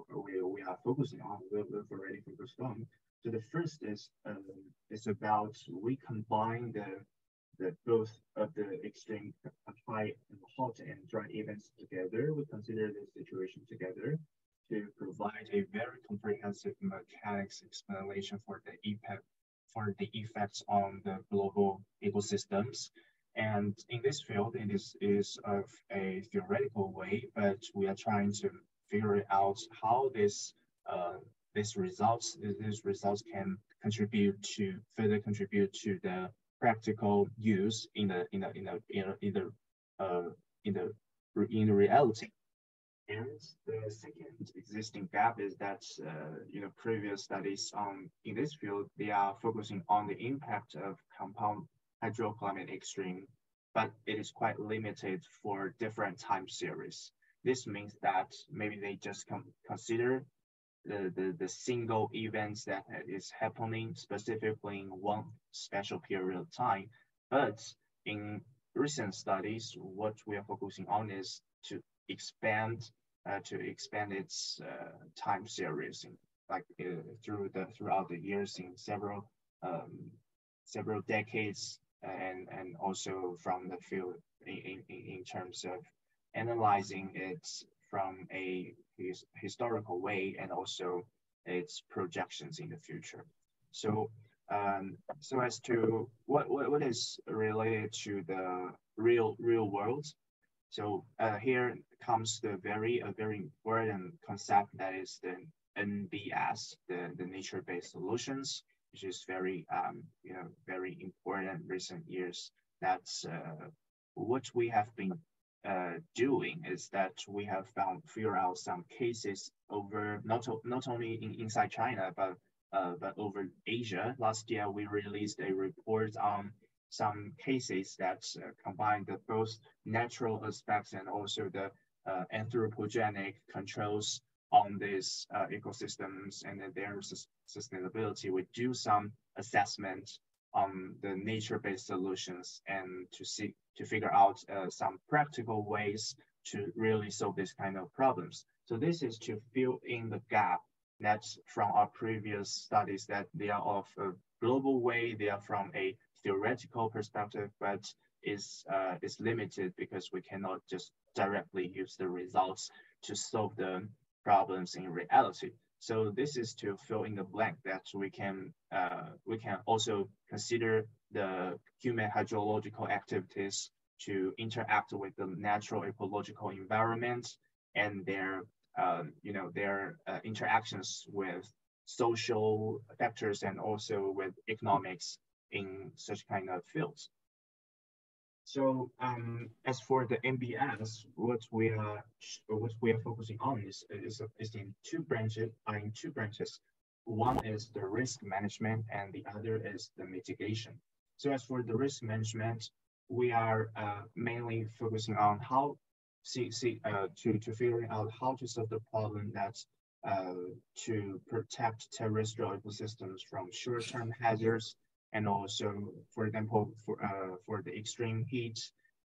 focusing on. We've already focused on. So the first is about we combine the both of the extreme high and hot and dry events together. We consider this situation together to provide a very comprehensive mechanics explanation for the effects on the global ecosystems. And in this field, it is of a theoretical way, but we are trying to figure out how these results can further contribute to the practical use in the reality. And the second existing gap is that previous studies in this field, they are focusing on the impact of compound hydroclimate extreme, but it is quite limited for different time series. This means that maybe they just consider the single events that is happening specifically in one special period of time. But in recent studies, what we are focusing on is to expand its time series, throughout the years, in several decades, and also from the field in terms of analyzing it from a historical way, and also its projections in the future. So so as to what is related to the real world. So here comes the very important concept, that is the NBS, the nature-based solutions, which is very very important in recent years. That's what we have been doing is that we have figured out some cases over not only inside China, but over Asia. Last year we released a report on some cases that combine both natural aspects and also the anthropogenic controls on these ecosystems and their sustainability. We do some assessment on the nature-based solutions, and to figure out some practical ways to really solve this kind of problems. So this is to fill in the gap that's from our previous studies, that they are of a global way, they are from a theoretical perspective, but is limited because we cannot just directly use the results to solve the problems in reality. So this is to fill in the blank that we can also consider the human hydrological activities to interact with the natural ecological environment and their interactions with social factors and also with economics in such kind of fields. So as for the MBS, what we are focusing on is in two branches. One is the risk management, and the other is the mitigation. So as for the risk management, we are mainly focusing on how to figuring out how to solve the problem that's to protect terrestrial ecosystems from short-term hazards, and also, for example, for the extreme heat,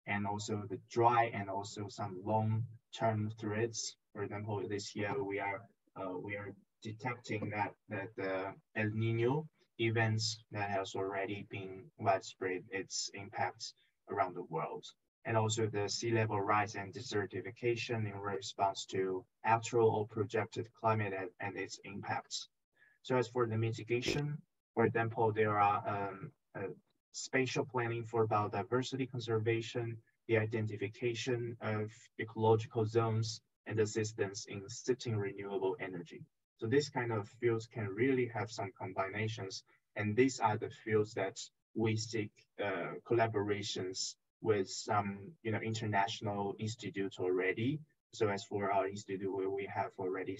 and also the dry, and also some long-term threats. For example, this year we are detecting that the El Nino events that has already been widespread its impacts around the world, and also the sea level rise and desertification in response to actual or projected climate and its impacts. So as for the mitigation, for example, there are spatial planning for biodiversity conservation, the identification of ecological zones, and assistance in setting renewable energy. So this kind of fields can really have some combinations, and these are the fields that we seek collaborations with some, international institutes already. So as for our institute, we have already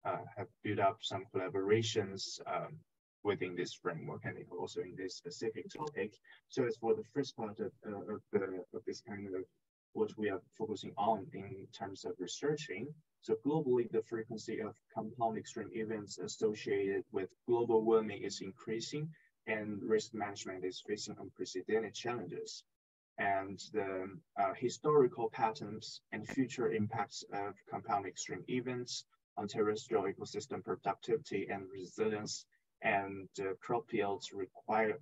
have built up some collaborations within this framework and also in this specific topic. So as for the first part of this kind of what we are focusing on in terms of researching. So globally, the frequency of compound extreme events associated with global warming is increasing, and risk management is facing unprecedented challenges. And the historical patterns and future impacts of compound extreme events on terrestrial ecosystem productivity and resilience and crop yields require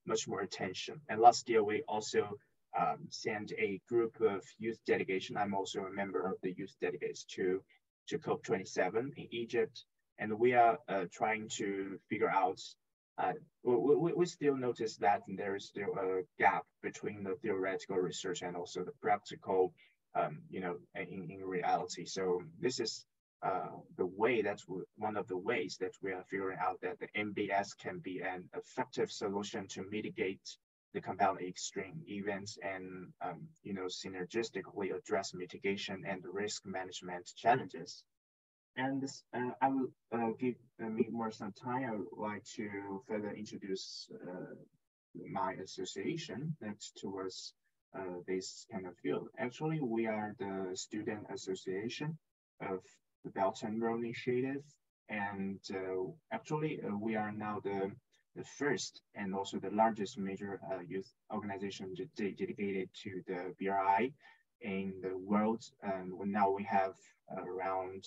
much more attention. And last year, we also sent a group of youth delegation. I'm also a member of the youth delegates to COP27 in Egypt. And we are trying to figure out, we still notice that there is still a gap between the theoretical research and also the practical, in reality. So this is the way, that's one of the ways that we are figuring out that the MBS can be an effective solution to mitigate the compound extreme events and, synergistically address mitigation and risk management challenges. And this, I will give me more some time. I would like to further introduce my association that's towards this kind of field. Actually, we are the student association of the Belt and Road Initiative. And actually, we are now the first and also the largest major youth organization dedicated to the BRI in the world. And now we have around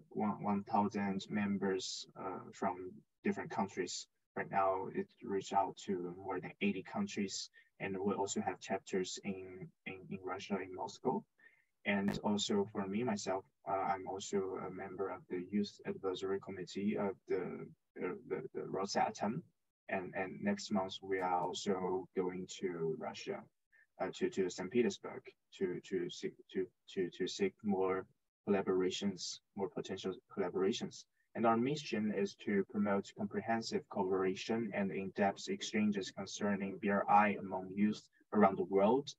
1,000 members from different countries. Right now, it reached out to more than 80 countries. And we also have chapters in Russia, in Moscow. And also for me, myself, I'm also a member of the Youth Advisory Committee of the Rosatom. And next month, we are also going to Russia, to St. Petersburg, to seek more collaborations, more potential collaborations. And our mission is to promote comprehensive cooperation and in-depth exchanges concerning BRI among youth around the world,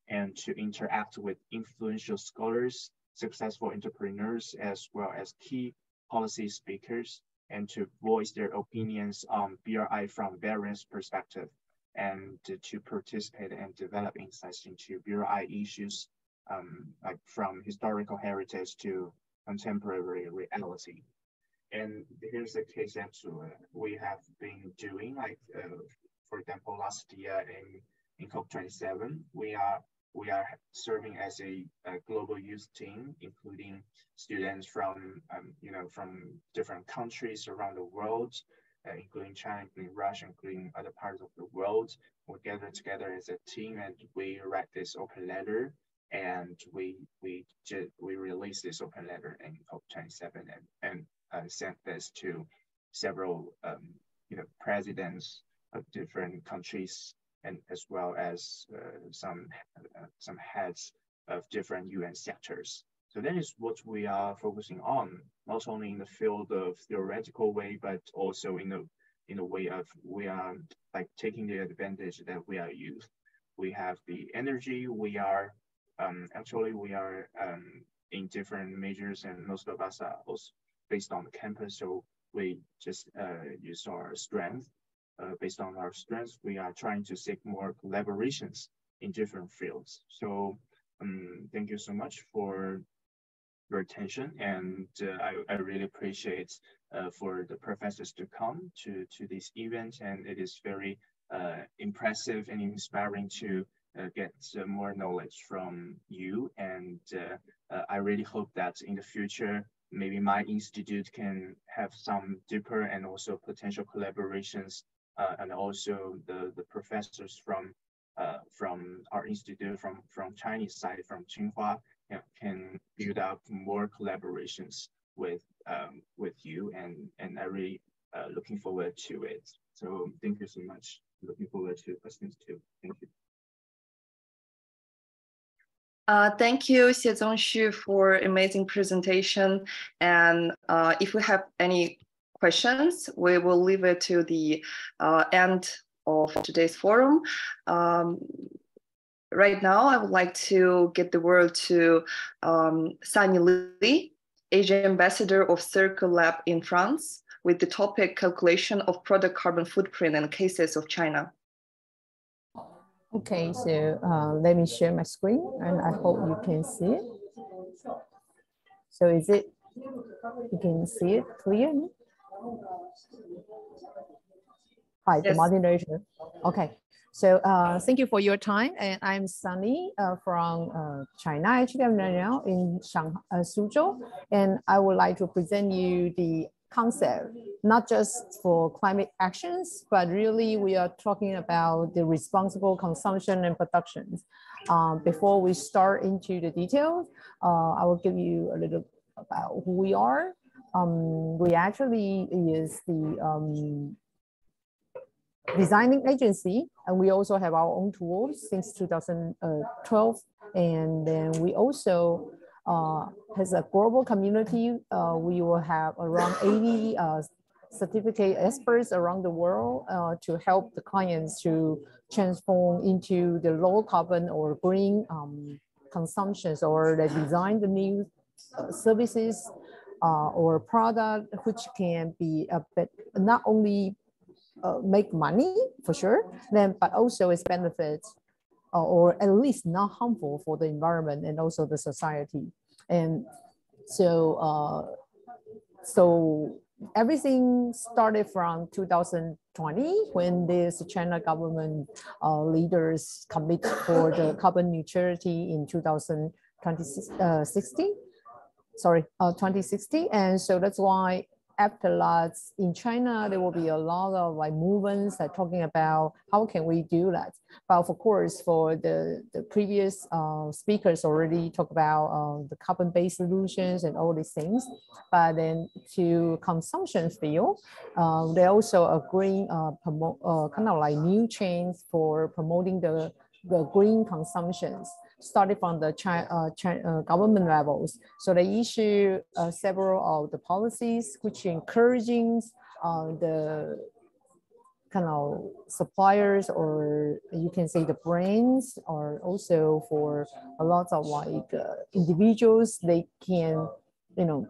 and to interact with influential scholars, successful entrepreneurs, as well as key policy speakers, and to voice their opinions on BRI from various perspectives, and to participate and develop insights into BRI issues, like from historical heritage to contemporary reality. And here's the case actually we have been doing, like for example, last year in COP27, we are serving as a global youth team, including students from from different countries around the world, including China, including Russia, including other parts of the world. We gather together as a team and we write this open letter, and we release this open letter in COP27 and sent this to several presidents of different countries, and as well as some heads of different UN sectors. So that is what we are focusing on, not only in the field of theoretical way, but also in a way of we are like taking the advantage that we are youth. We have the energy. We are in different majors, and most of us are also based on the campus. So we just use our strength. Based on our strengths, we are trying to seek more collaborations in different fields. So thank you so much for your attention, and I really appreciate for the professors to come to this event, and it is very impressive and inspiring to get more knowledge from you, and I really hope that in the future, maybe my institute can have some deeper and also potential collaborations, and also the professors from our institute, from Chinese side, from Tsinghua, can build up more collaborations with you, and I really looking forward to it. So thank you so much. Looking forward to questions too. Thank you. Thank you, Xie Zongxu, for amazing presentation. And if we have any questions, we will leave it to the end of today's forum. Right now, I would like to give the word to Sunny Lee, Asia Ambassador of Circle Lab in France, with the topic calculation of product carbon footprint and cases of China. Okay, so let me share my screen and I hope you can see it. So is it, you can see it clearly? Hi, yes. The moderator. Okay, so thank you for your time. And I'm Sunny from China, actually I'm now in Shanghai, Suzhou. And I would like to present you the concept, not just for climate actions, but really we are talking about the responsible consumption and production. Before we start into the details, I will give you a little about who we are. We actually is the designing agency, and we also have our own tools since 2012. And then we also has a global community. We will have around 80 certificate experts around the world to help the clients to transform into the low carbon or green consumptions, or they design the new services or product which can be a bit not only make money for sure, then but also its benefits or at least not harmful for the environment and also the society. And so so everything started from 2020 when this China government leaders commit for the carbon neutrality in 2060. And so that's why after that in China, there will be a lot of like movements that talking about how can we do that. But of course, for the previous speakers already talk about the carbon-based solutions and all these things. But then to consumption field, they also agree kind of like new chains for promoting the green consumptions, started from the government levels. So they issue several of the policies which encouraging the kind of suppliers, or you can say the brands, or also for a lot of like individuals, they can, you know,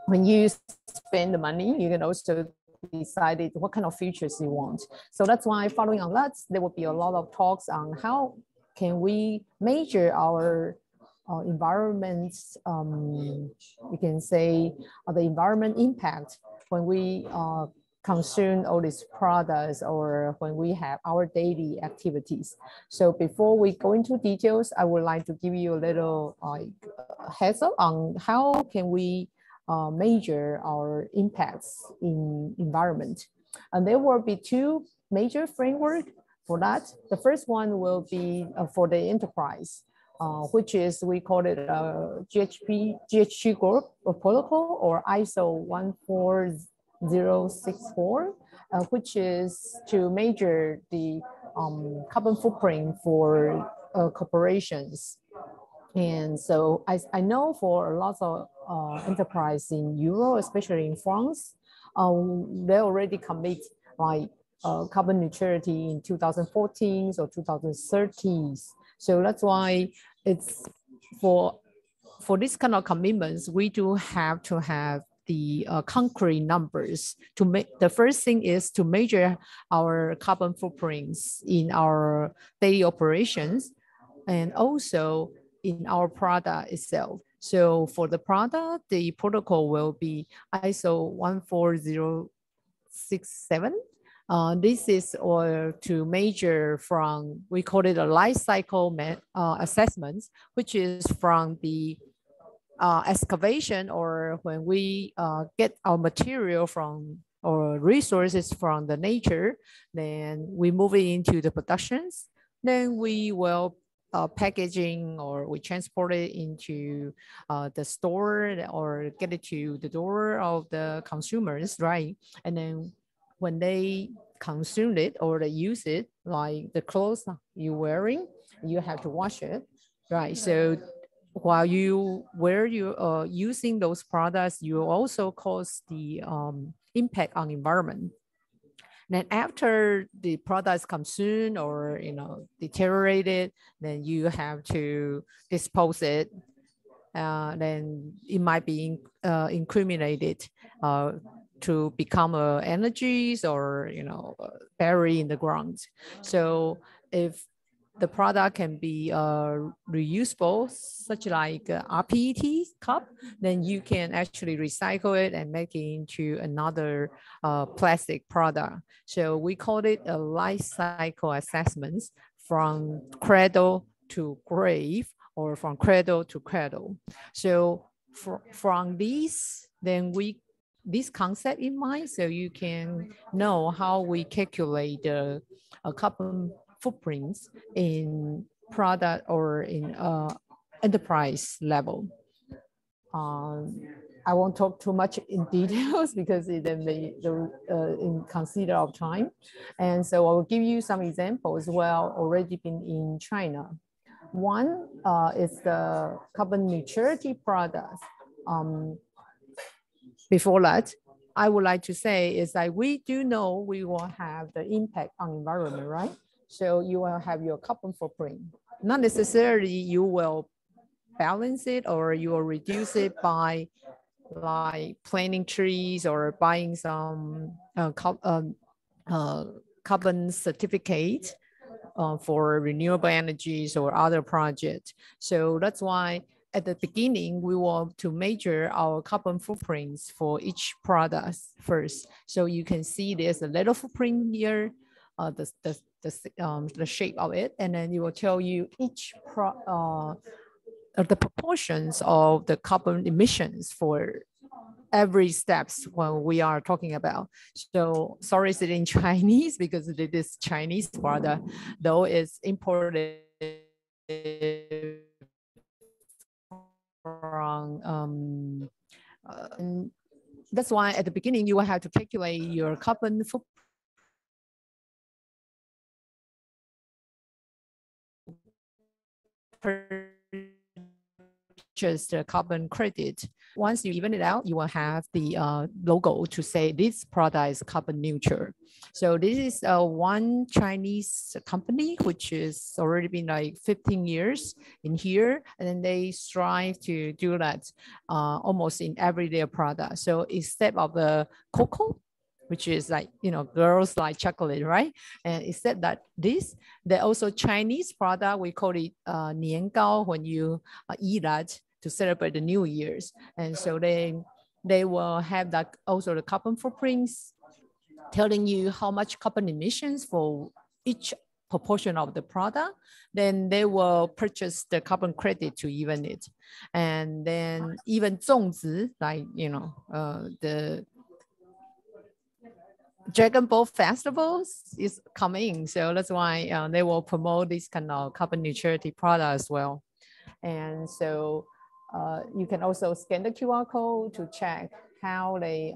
when you spend the money, you can also decide what kind of features you want. So that's why following on that, there will be a lot of talks on how can we measure our environment's, you can say the environment impact when we consume all these products or when we have our daily activities. So before we go into details, I would like to give you a little heads up on how can we measure our impacts in environment. And there will be two major frameworks for that. The first one will be for the enterprise, which is, we call it GHG group or protocol, or ISO 14064, which is to measure the carbon footprint for corporations. And so I know for a lot of enterprise in Europe, especially in France, they already commit like carbon neutrality in 2014 or 2030. So that's why it's for this kind of commitments, we do have to have the concrete numbers to make. The first thing is to measure our carbon footprints in our daily operations and also in our product itself. So for the product, the protocol will be ISO 14067. This is to measure from, we call it a life cycle assessments, which is from the excavation, or when we get our material from or resources from the nature, then we move it into the productions. Then we will packaging, or we transport it into the store or get it to the door of the consumers, right? And then when they consume it or they use it, like the clothes you're wearing, you have to wash it, right? So while you using those products, you also cause the impact on environment. Then after the product is consumed or deteriorated, then you have to dispose it. Then it might be incriminated to become energies or buried in the ground. So if the product can be reusable, such like RPET cup, then you can actually recycle it and make it into another plastic product. So we call it a life cycle assessments from cradle to grave or from cradle to cradle. So from these, then this concept in mind, so you can know how we calculate the carbon footprints in product or in enterprise level. I won't talk too much in details because it may consider of time. And so I will give you some examples well already been in China. One is the carbon neutrality products. Before that, I would like to say is that we do know we will have the impact on environment, right? So you will have your carbon footprint. Not necessarily you will balance it or you will reduce it by like planting trees or buying some carbon certificate for renewable energies or other projects. So that's why at the beginning, we want to measure our carbon footprints for each product first. So you can see there's a little footprint here, the shape of it, and then it will tell you each the proportions of the carbon emissions for every steps when we are talking about. So sorry, it's in Chinese because it is Chinese product, though it's imported from and that's why at the beginning you will have to calculate your carbon footprint purchase the carbon credit. Once you even it out, you will have the logo to say this product is carbon neutral. So this is one Chinese company which has already been like 15 years in here, and then they strive to do that almost in everyday product. So instead of the cocoa, which is like, girls like chocolate, right? And instead that this, they also Chinese product, we call it nian gao when you eat that to celebrate the New Year's. And so they will have that also the carbon footprints telling you how much carbon emissions for each proportion of the product. Then they will purchase the carbon credit to even it. And then even 粽子, like, the Dragon Ball festivals is coming. So that's why they will promote this kind of carbon neutrality product as well. And so you can also scan the QR code to check how they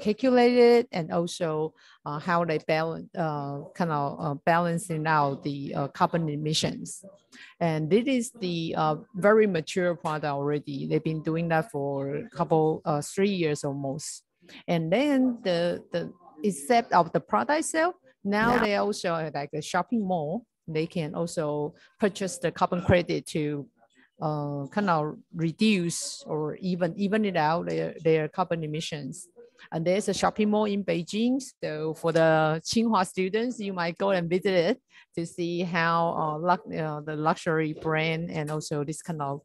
calculate it, and also how they balance balancing out the carbon emissions. And this is the very mature product already. They've been doing that for a couple 3 years almost. And then the except of the product itself, now they also have like a shopping mall. They can also purchase the carbon credit to kind of reduce or even it out their carbon emissions. And there's a shopping mall in Beijing. So for the Tsinghua students, you might go and visit it to see how the luxury brand and also this kind of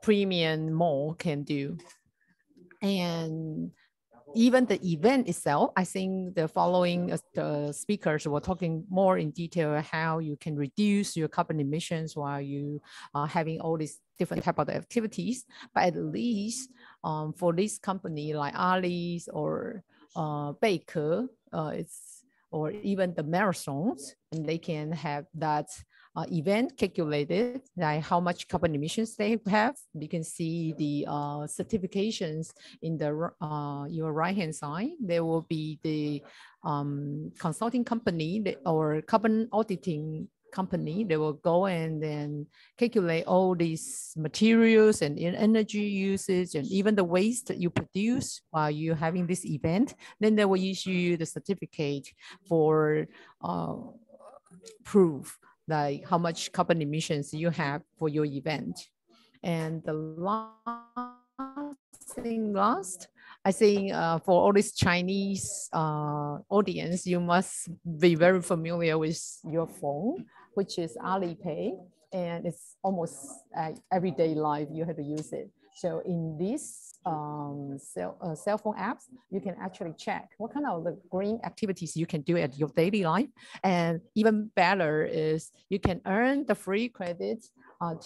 premium mall can do. And even the event itself, I think the following the speakers were talking more in detail how you can reduce your carbon emissions while you are having all these different type of activities. But at least for this company like Ali's or Baker, or even the marathons, and they can have that event calculated, like how much carbon emissions they have. You can see the certifications in the your right hand side. There will be the consulting company or carbon auditing company, they will go and then calculate all these materials and energy usage and even the waste that you produce while you're having this event. Then they will issue you the certificate for proof, like how much carbon emissions you have for your event. And the last, I think for all this Chinese audience, you must be very familiar with your phone, which is Alipay, and it's almost everyday life, you have to use it. So in this cell phone apps, you can actually check what kind of the green activities you can do at your daily life. And even better is you can earn the free credits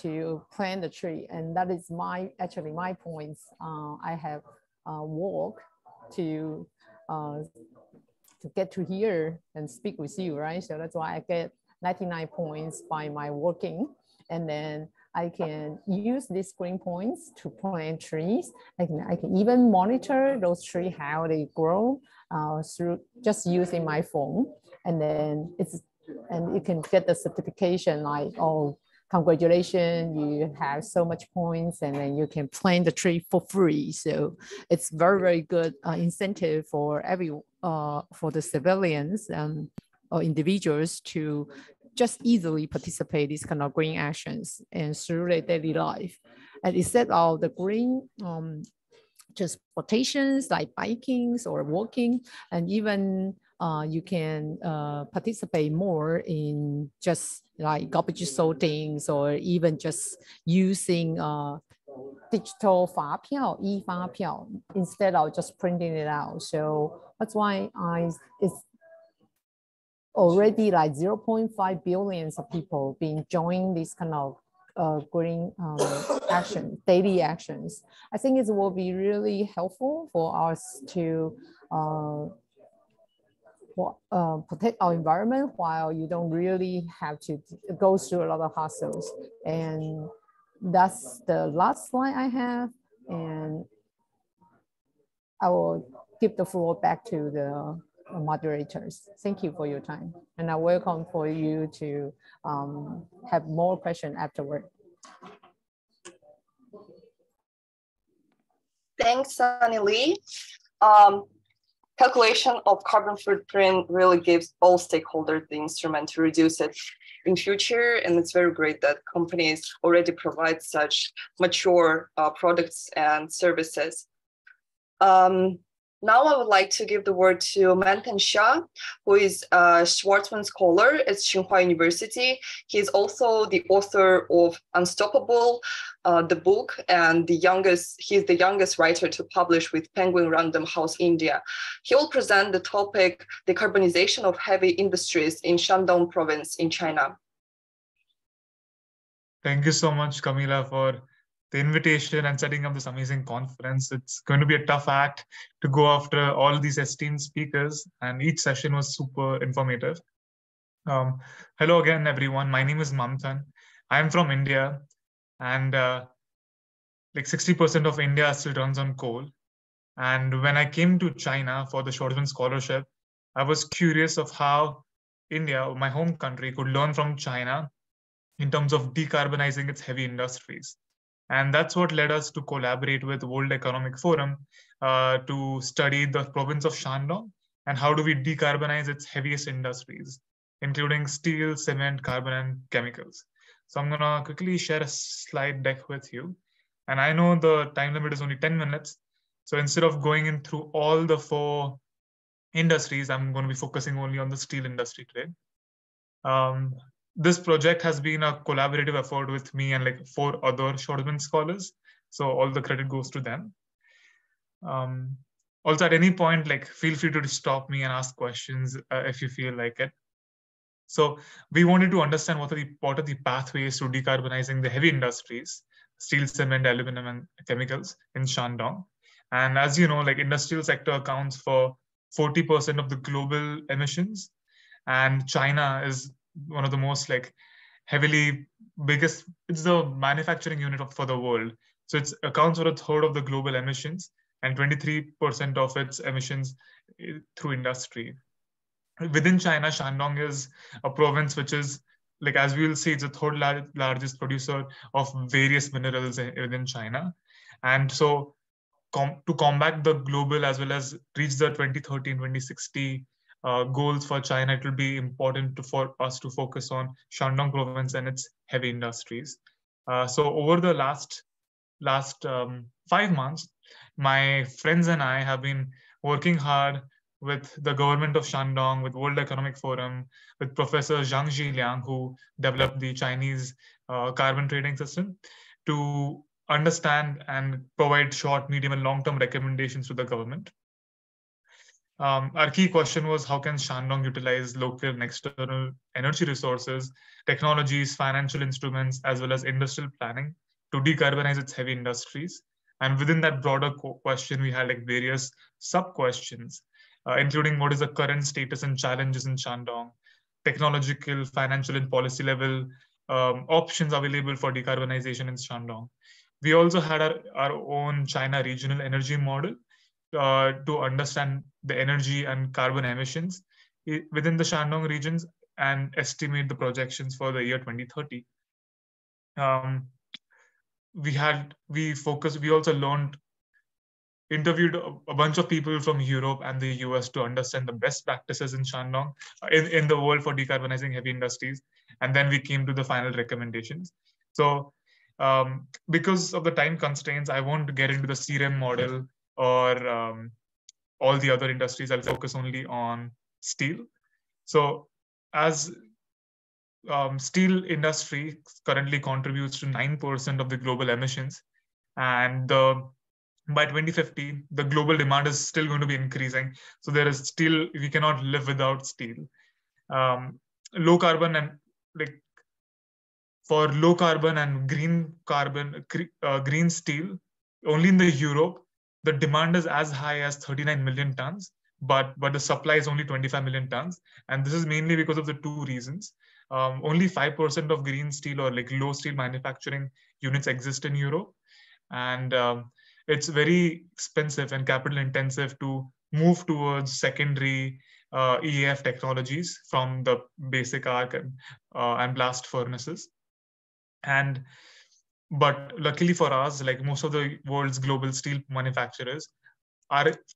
to plant the tree. And that is actually my points. I have worked to get to here and speak with you, right? So that's why I get 99 points by my working. And then I can use these green points to plant trees. I can even monitor those trees, how they grow through just using my phone. And then you can get the certification like, oh, congratulations, you have so much points, and then you can plant the tree for free. So it's very, very good incentive for for the civilians or individuals to just easily participate these kind of green actions and through their daily life. And instead of the green transportations like bikings or walking, and even you can participate more in just like garbage sortings, or even just using digital 发票, e-发票, instead of just printing it out. So that's why it's already like 0.5 billion of people being joining this kind of green action, daily actions. I think it will be really helpful for us to protect our environment while you don't really have to go through a lot of hassles. And that's the last slide I have. And I will give the floor back to the moderators. Thank you for your time. And I welcome for you to have more questions afterward. Thanks, Sunny Lee. Calculation of carbon footprint really gives all stakeholders the instrument to reduce it in future. And it's very great that companies already provide such mature products and services. Now I would like to give the word to Manthan Shah, who is a Schwarzman Scholar at Tsinghua University. He is also the author of Unstoppable, the book, and he's the youngest writer to publish with Penguin Random House India. He will present the topic, decarbonization of heavy industries in Shandong province in China. Thank you so much, Camila, for the invitation and setting up this amazing conference. It's going to be a tough act to go after all these esteemed speakers, and each session was super informative. Hello again, everyone. My name is Manthan. I'm from India, and like 60% of India still runs on coal. And when I came to China for the Schwarzman Scholarship, I was curious of how India, my home country, could learn from China in terms of decarbonizing its heavy industries. And that's what led us to collaborate with World Economic Forum to study the province of Shandong and how do we decarbonize its heaviest industries, including steel, cement, carbon, and chemicals. So I'm gonna quickly share a slide deck with you. And I know the time limit is only 10 minutes. So instead of going in through all the 4 industries, I'm going to be focusing only on the steel industry today. This project has been a collaborative effort with me and like 4 other Schwarzman scholars. So all the credit goes to them. Also, at any point, like feel free to stop me and ask questions if you feel like it. So we wanted to understand what are the pathways to decarbonizing the heavy industries, steel, cement, aluminum, and chemicals in Shandong. And as you know, like industrial sector accounts for 40% of the global emissions, and China is one of the most like heavily biggest, it's the manufacturing unit for the world. So it accounts for 1/3 of the global emissions and 23% of its emissions through industry. Within China, Shandong is a province which is like as we will see, it's the third largest producer of various minerals within China. And so to combat the global as well as reach the 2030 and 2060 goals for China, it will be important for us to focus on Shandong province and its heavy industries. So over the last 5 months, my friends and I have been working hard with the government of Shandong, with World Economic Forum, with Professor Zhang Zhiliang, who developed the Chinese carbon trading system, to understand and provide short, medium, and long-term recommendations to the government. Our key question was, how can Shandong utilize local and external energy resources, technologies, financial instruments, as well as industrial planning to decarbonize its heavy industries? And within that broader question, we had like various sub-questions, including what is the current status and challenges in Shandong, technological, financial, and policy level options available for decarbonization in Shandong. We also had our own China regional energy model to understand the energy and carbon emissions within the Shandong regions and estimate the projections for the year 2030. We also interviewed a bunch of people from Europe and the US to understand the best practices in Shandong, in the world for decarbonizing heavy industries. And then we came to the final recommendations. So because of the time constraints, I won't get into the CREM model or all the other industries. I'll focus only on steel. So as steel industry currently contributes to 9% of the global emissions, and by 2050, the global demand is still going to be increasing. So we cannot live without steel. Low carbon and for low carbon and green steel, only in the Europe, the demand is as high as 39 million tons, but the supply is only 25 million tons. And this is mainly because of the two reasons. Only 5% of green steel or like low steel manufacturing units exist in Europe. And it's very expensive and capital intensive to move towards secondary EAF technologies from the basic arc and blast furnaces. But luckily for us, like most of the world's global steel manufacturers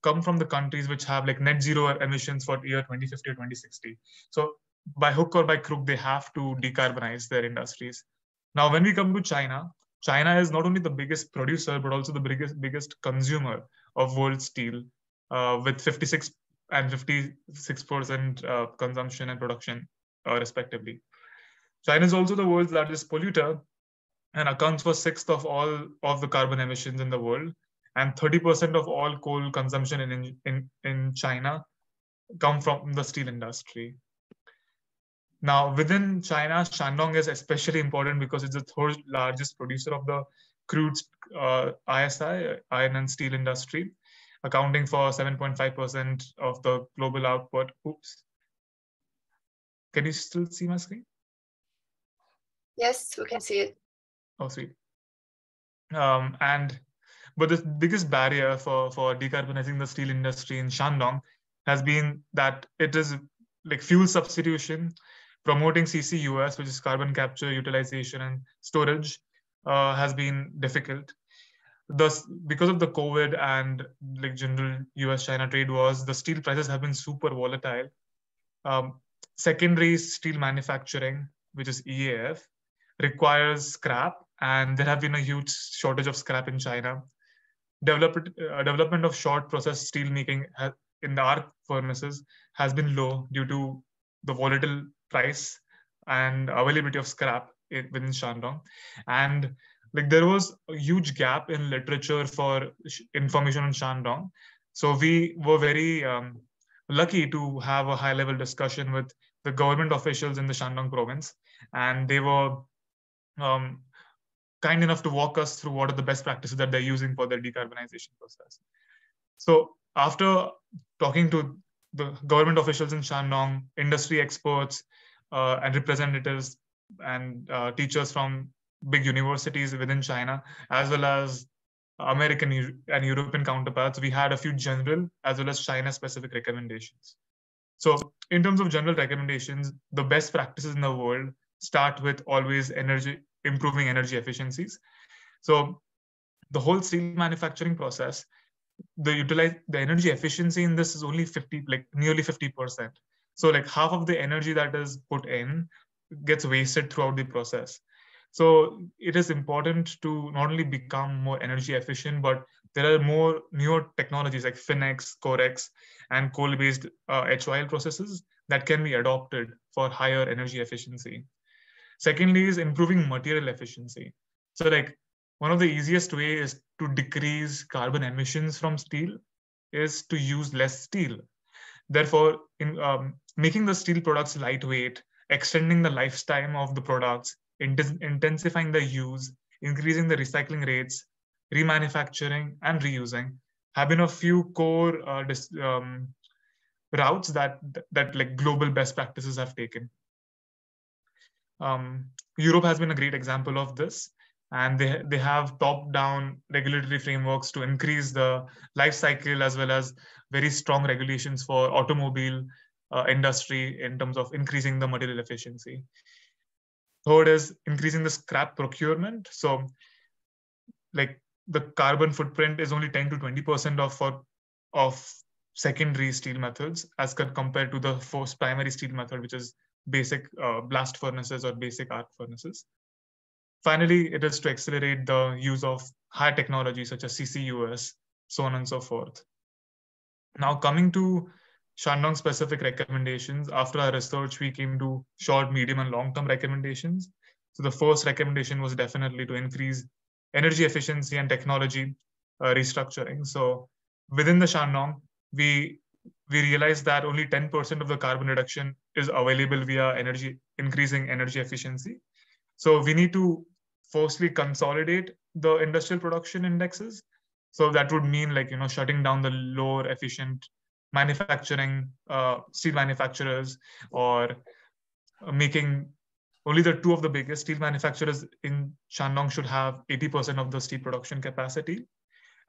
come from the countries which have like net zero emissions for year 2050 or 2060. So by hook or by crook, they have to decarbonize their industries. Now, when we come to China, China is not only the biggest producer, but also the biggest consumer of world steel, with 56 and 56% consumption and production, respectively. China is also the world's largest polluter and accounts for 1/6 of all of the carbon emissions in the world, and 30% of all coal consumption in China come from the steel industry. Now, within China, Shandong is especially important because it's the third largest producer of the crude ISI, iron and steel industry, accounting for 7.5% of the global output. Oops. Can you still see my screen? Yes, we can see it. Oh, sweet. But the biggest barrier for decarbonizing the steel industry in Shandong has been that it is like fuel substitution, promoting CCUS, which is carbon capture, utilization, and storage, has been difficult. Thus, because of the COVID and like general US-China trade wars, the steel prices have been super volatile. Secondary steel manufacturing, which is EAF, requires scrap, and there have been a huge shortage of scrap in China. Development of short process steel making in the arc furnaces has been low due to the volatile price and availability of scrap within Shandong. And like there was a huge gap in literature for information on Shandong. So we were very lucky to have a high-level discussion with the government officials in the Shandong province, and they were kind enough to walk us through what are the best practices that they're using for their decarbonization process. So after talking to the government officials in Shandong, industry experts and representatives and teachers from big universities within China, as well as American and European counterparts, we had a few general as well as China-specific recommendations. So in terms of general recommendations, the best practices in the world start with always improving energy efficiencies. So the whole steel manufacturing process, the energy efficiency in this is only nearly 50%. So like half of the energy that is put in gets wasted throughout the process. So it is important to not only become more energy efficient, but there are more newer technologies like Finex, Corex, and coal-based HYL processes that can be adopted for higher energy efficiency. Secondly is improving material efficiency. So like one of the easiest ways to decrease carbon emissions from steel is to use less steel. Therefore, in making the steel products lightweight, extending the lifetime of the products, intensifying the use, increasing the recycling rates, remanufacturing, and reusing have been a few core routes that like global best practices have taken. Europe has been a great example of this, and they have top-down regulatory frameworks to increase the life cycle, as well as very strong regulations for automobile industry in terms of increasing the material efficiency. Third is increasing the scrap procurement. So like the carbon footprint is only 10 to 20% of secondary steel methods as compared to the first primary steel method, which is basic blast furnaces or basic arc furnaces. Finally, it is to accelerate the use of high technology such as CCUS, so on and so forth. Now coming to Shandong specific recommendations, after our research, we came to short, medium, and long-term recommendations. So the first recommendation was definitely to increase energy efficiency and technology restructuring. So within the Shandong, we realized that only 10% of the carbon reduction is available via increasing energy efficiency. So we need to firstly consolidate the industrial production indexes. So that would mean like, shutting down the lower efficient manufacturing, steel manufacturers, or making only the two of the biggest steel manufacturers in Shandong should have 80% of the steel production capacity.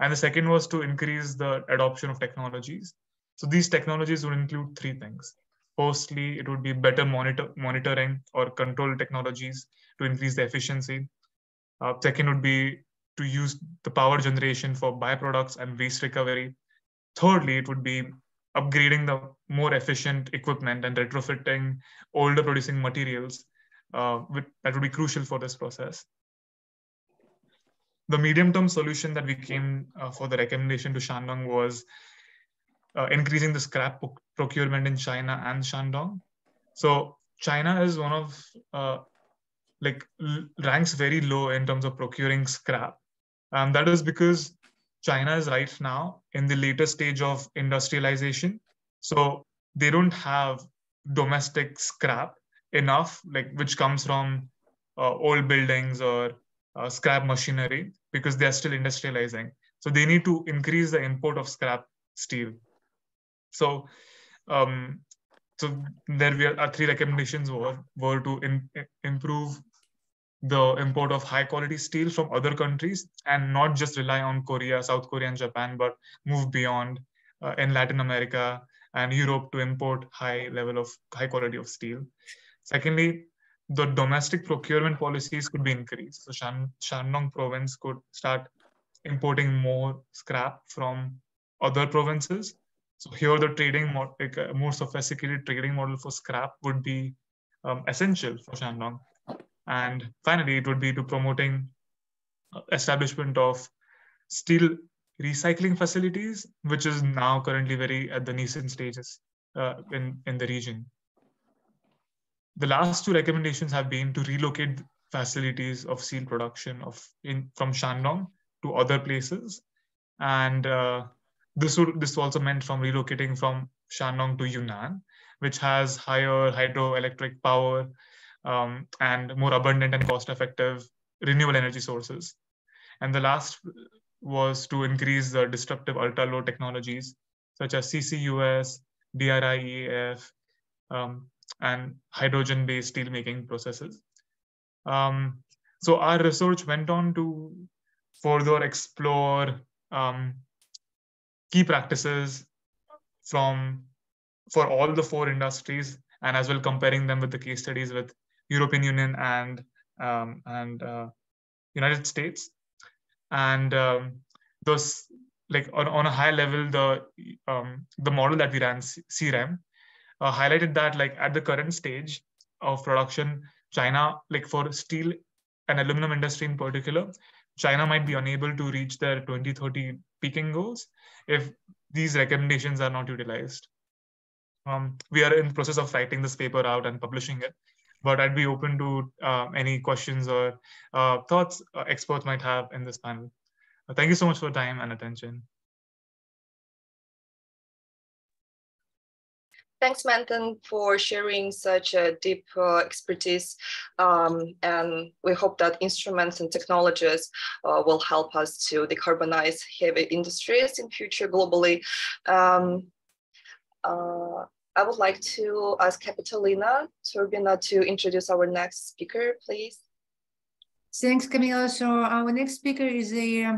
And the second was to increase the adoption of technologies. So these technologies would include three things. Firstly, it would be better monitoring or control technologies to increase the efficiency. Second would be to use the power generation for byproducts and waste recovery. Thirdly, it would be upgrading the more efficient equipment and retrofitting older producing materials that would be crucial for this process. The medium-term solution that we came for the recommendation to Shandong was increasing the scrap procurement in China and Shandong. So China is one of ranks very low in terms of procuring scrap. That is because China is right now in the later stage of industrialization. So they don't have domestic scrap enough, which comes from old buildings or scrap machinery, because they're still industrializing. So they need to increase the import of scrap steel. So there our three recommendations were to improve the import of high quality steel from other countries and not just rely on Korea, South Korea, and Japan, but move beyond in Latin America and Europe to import high quality of steel. Secondly, the domestic procurement policies could be increased. So Shandong province could start importing more scrap from other provinces. So here the trading a more sophisticated trading model for scrap would be essential for Shandong. And finally, it would be to promoting establishment of steel recycling facilities, which is now currently very at the nascent stages in the region. The last two recommendations have been to relocate facilities of steel production from Shandong to other places. And this also meant from relocating from Shandong to Yunnan, which has higher hydroelectric power and more abundant and cost-effective renewable energy sources. And the last was to increase the disruptive ultra-low technologies, such as CCUS, DRI-EAF, and hydrogen-based steelmaking processes. So our research went on to further explore key practices for all the four industries, and as well comparing them with the case studies with European Union and United States. And those, like on a high level, the model that we ran, CREM, highlighted that like at the current stage of production, China, like for steel and aluminum industry in particular, China might be unable to reach their 2030 peaking goals if these recommendations are not utilized. We are in the process of writing this paper out and publishing it, but I'd be open to any questions or thoughts experts might have in this panel. Thank you so much for your time and attention. Thanks, Manton, for sharing such a deep expertise. And we hope that instruments and technologies will help us to decarbonize heavy industries in future globally. I would like to ask Kapitolina Turbina to introduce our next speaker, please. Thanks, Camila. So our next speaker is a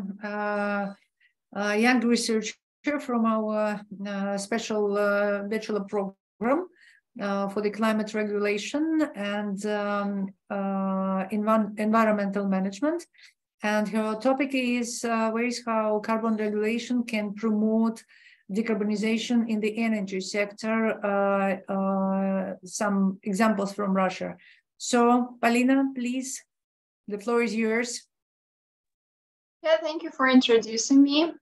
young researcher from our special bachelor program for the climate regulation and environmental management. And her topic is ways how carbon regulation can promote decarbonization in the energy sector, some examples from Russia. So, Polina, please, the floor is yours. Yeah, thank you for introducing me.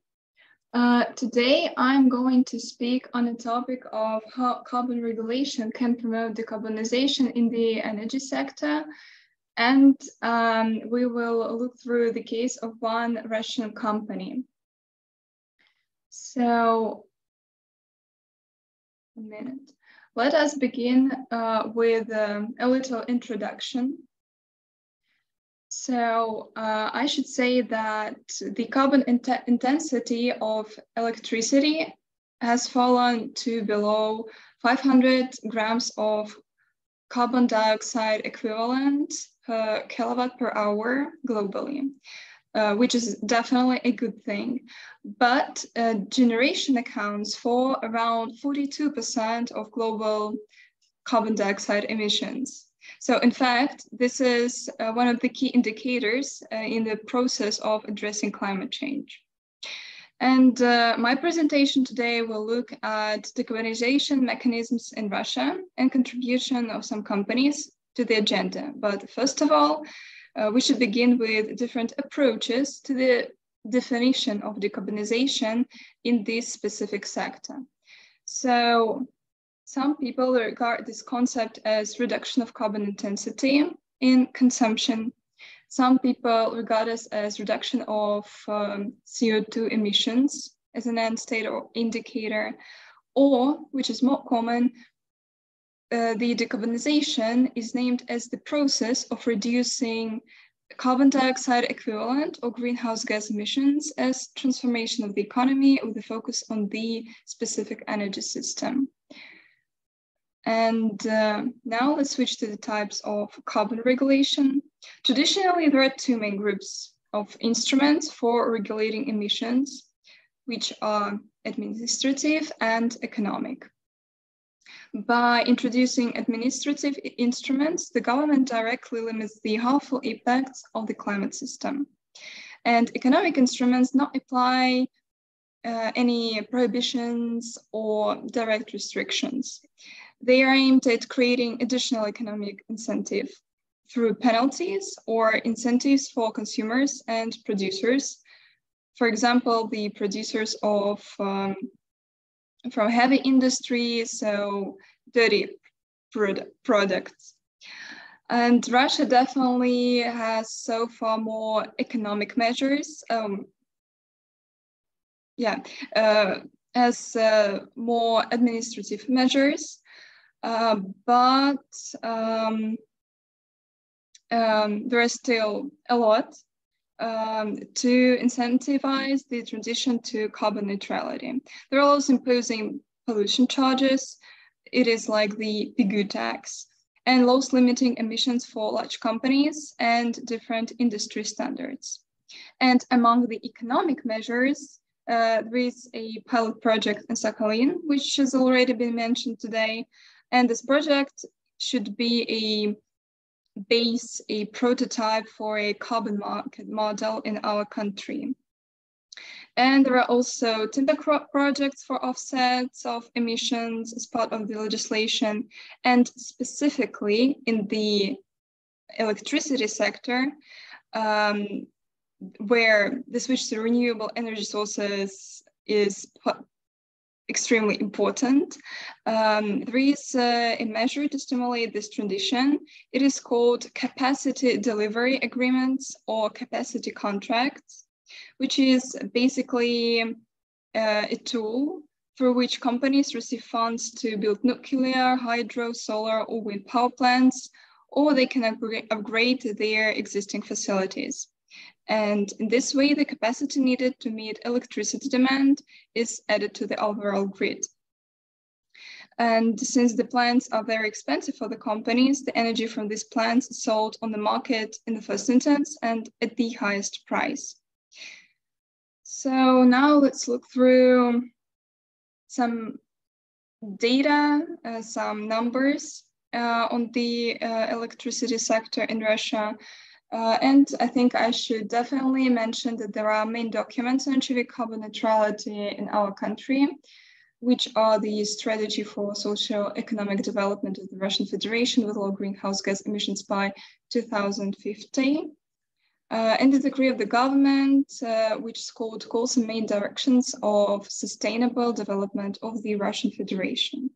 Today, I'm going to speak on the topic of how carbon regulation can promote decarbonization in the energy sector. And we will look through the case of one Russian company. So, a minute. Let us begin with a little introduction. So I should say that the carbon intensity of electricity has fallen to below 500 grams of carbon dioxide equivalent per kilowatt per hour globally, which is definitely a good thing. But generation accounts for around 42% of global carbon dioxide emissions. So in fact, this is one of the key indicators in the process of addressing climate change. And my presentation today will look at decarbonization mechanisms in Russia and contribution of some companies to the agenda. But first of all, we should begin with different approaches to the definition of decarbonization in this specific sector. So some people regard this concept as reduction of carbon intensity in consumption. Some people regard it as reduction of CO2 emissions as an end state or indicator, or, which is more common, the decarbonization is named as the process of reducing carbon dioxide equivalent or greenhouse gas emissions as transformation of the economy with a focus on the specific energy system. And now let's switch to the types of carbon regulation. Traditionally, there are two main groups of instruments for regulating emissions, which are administrative and economic. By introducing administrative instruments, the government directly limits the harmful impacts of the climate system. And economic instruments not apply any prohibitions or direct restrictions. They are aimed at creating additional economic incentive through penalties or incentives for consumers and producers. For example, the producers of from heavy industry, so dirty products. And Russia definitely has so far more economic measures, as more administrative measures. But there is still a lot to incentivize the transition to carbon neutrality. They're also imposing pollution charges. It is like the PGU tax, and laws limiting emissions for large companies and different industry standards. And among the economic measures, there is a pilot project in Sakhalin, which has already been mentioned today. And this project should be base a prototype for a carbon market model in our country. And there are also timber crop projects for offsets of emissions as part of the legislation, and specifically in the electricity sector, where the switch to renewable energy sources is extremely important. There is a measure to stimulate this transition. It is called capacity delivery agreements or capacity contracts, which is basically a tool through which companies receive funds to build nuclear, hydro, solar, or wind power plants, or they can upgrade their existing facilities. And in this way, the capacity needed to meet electricity demand is added to the overall grid. And since the plants are very expensive for the companies, the energy from these plants is sold on the market in the first instance and at the highest price. So now let's look through some data, some numbers on the electricity sector in Russia. And I think I should definitely mention that there are main documents on achieving carbon neutrality in our country, which are the strategy for socio-economic development of the Russian Federation with low greenhouse gas emissions by 2050, and the decree of the government, which is called Goals and Main Directions of Sustainable Development of the Russian Federation.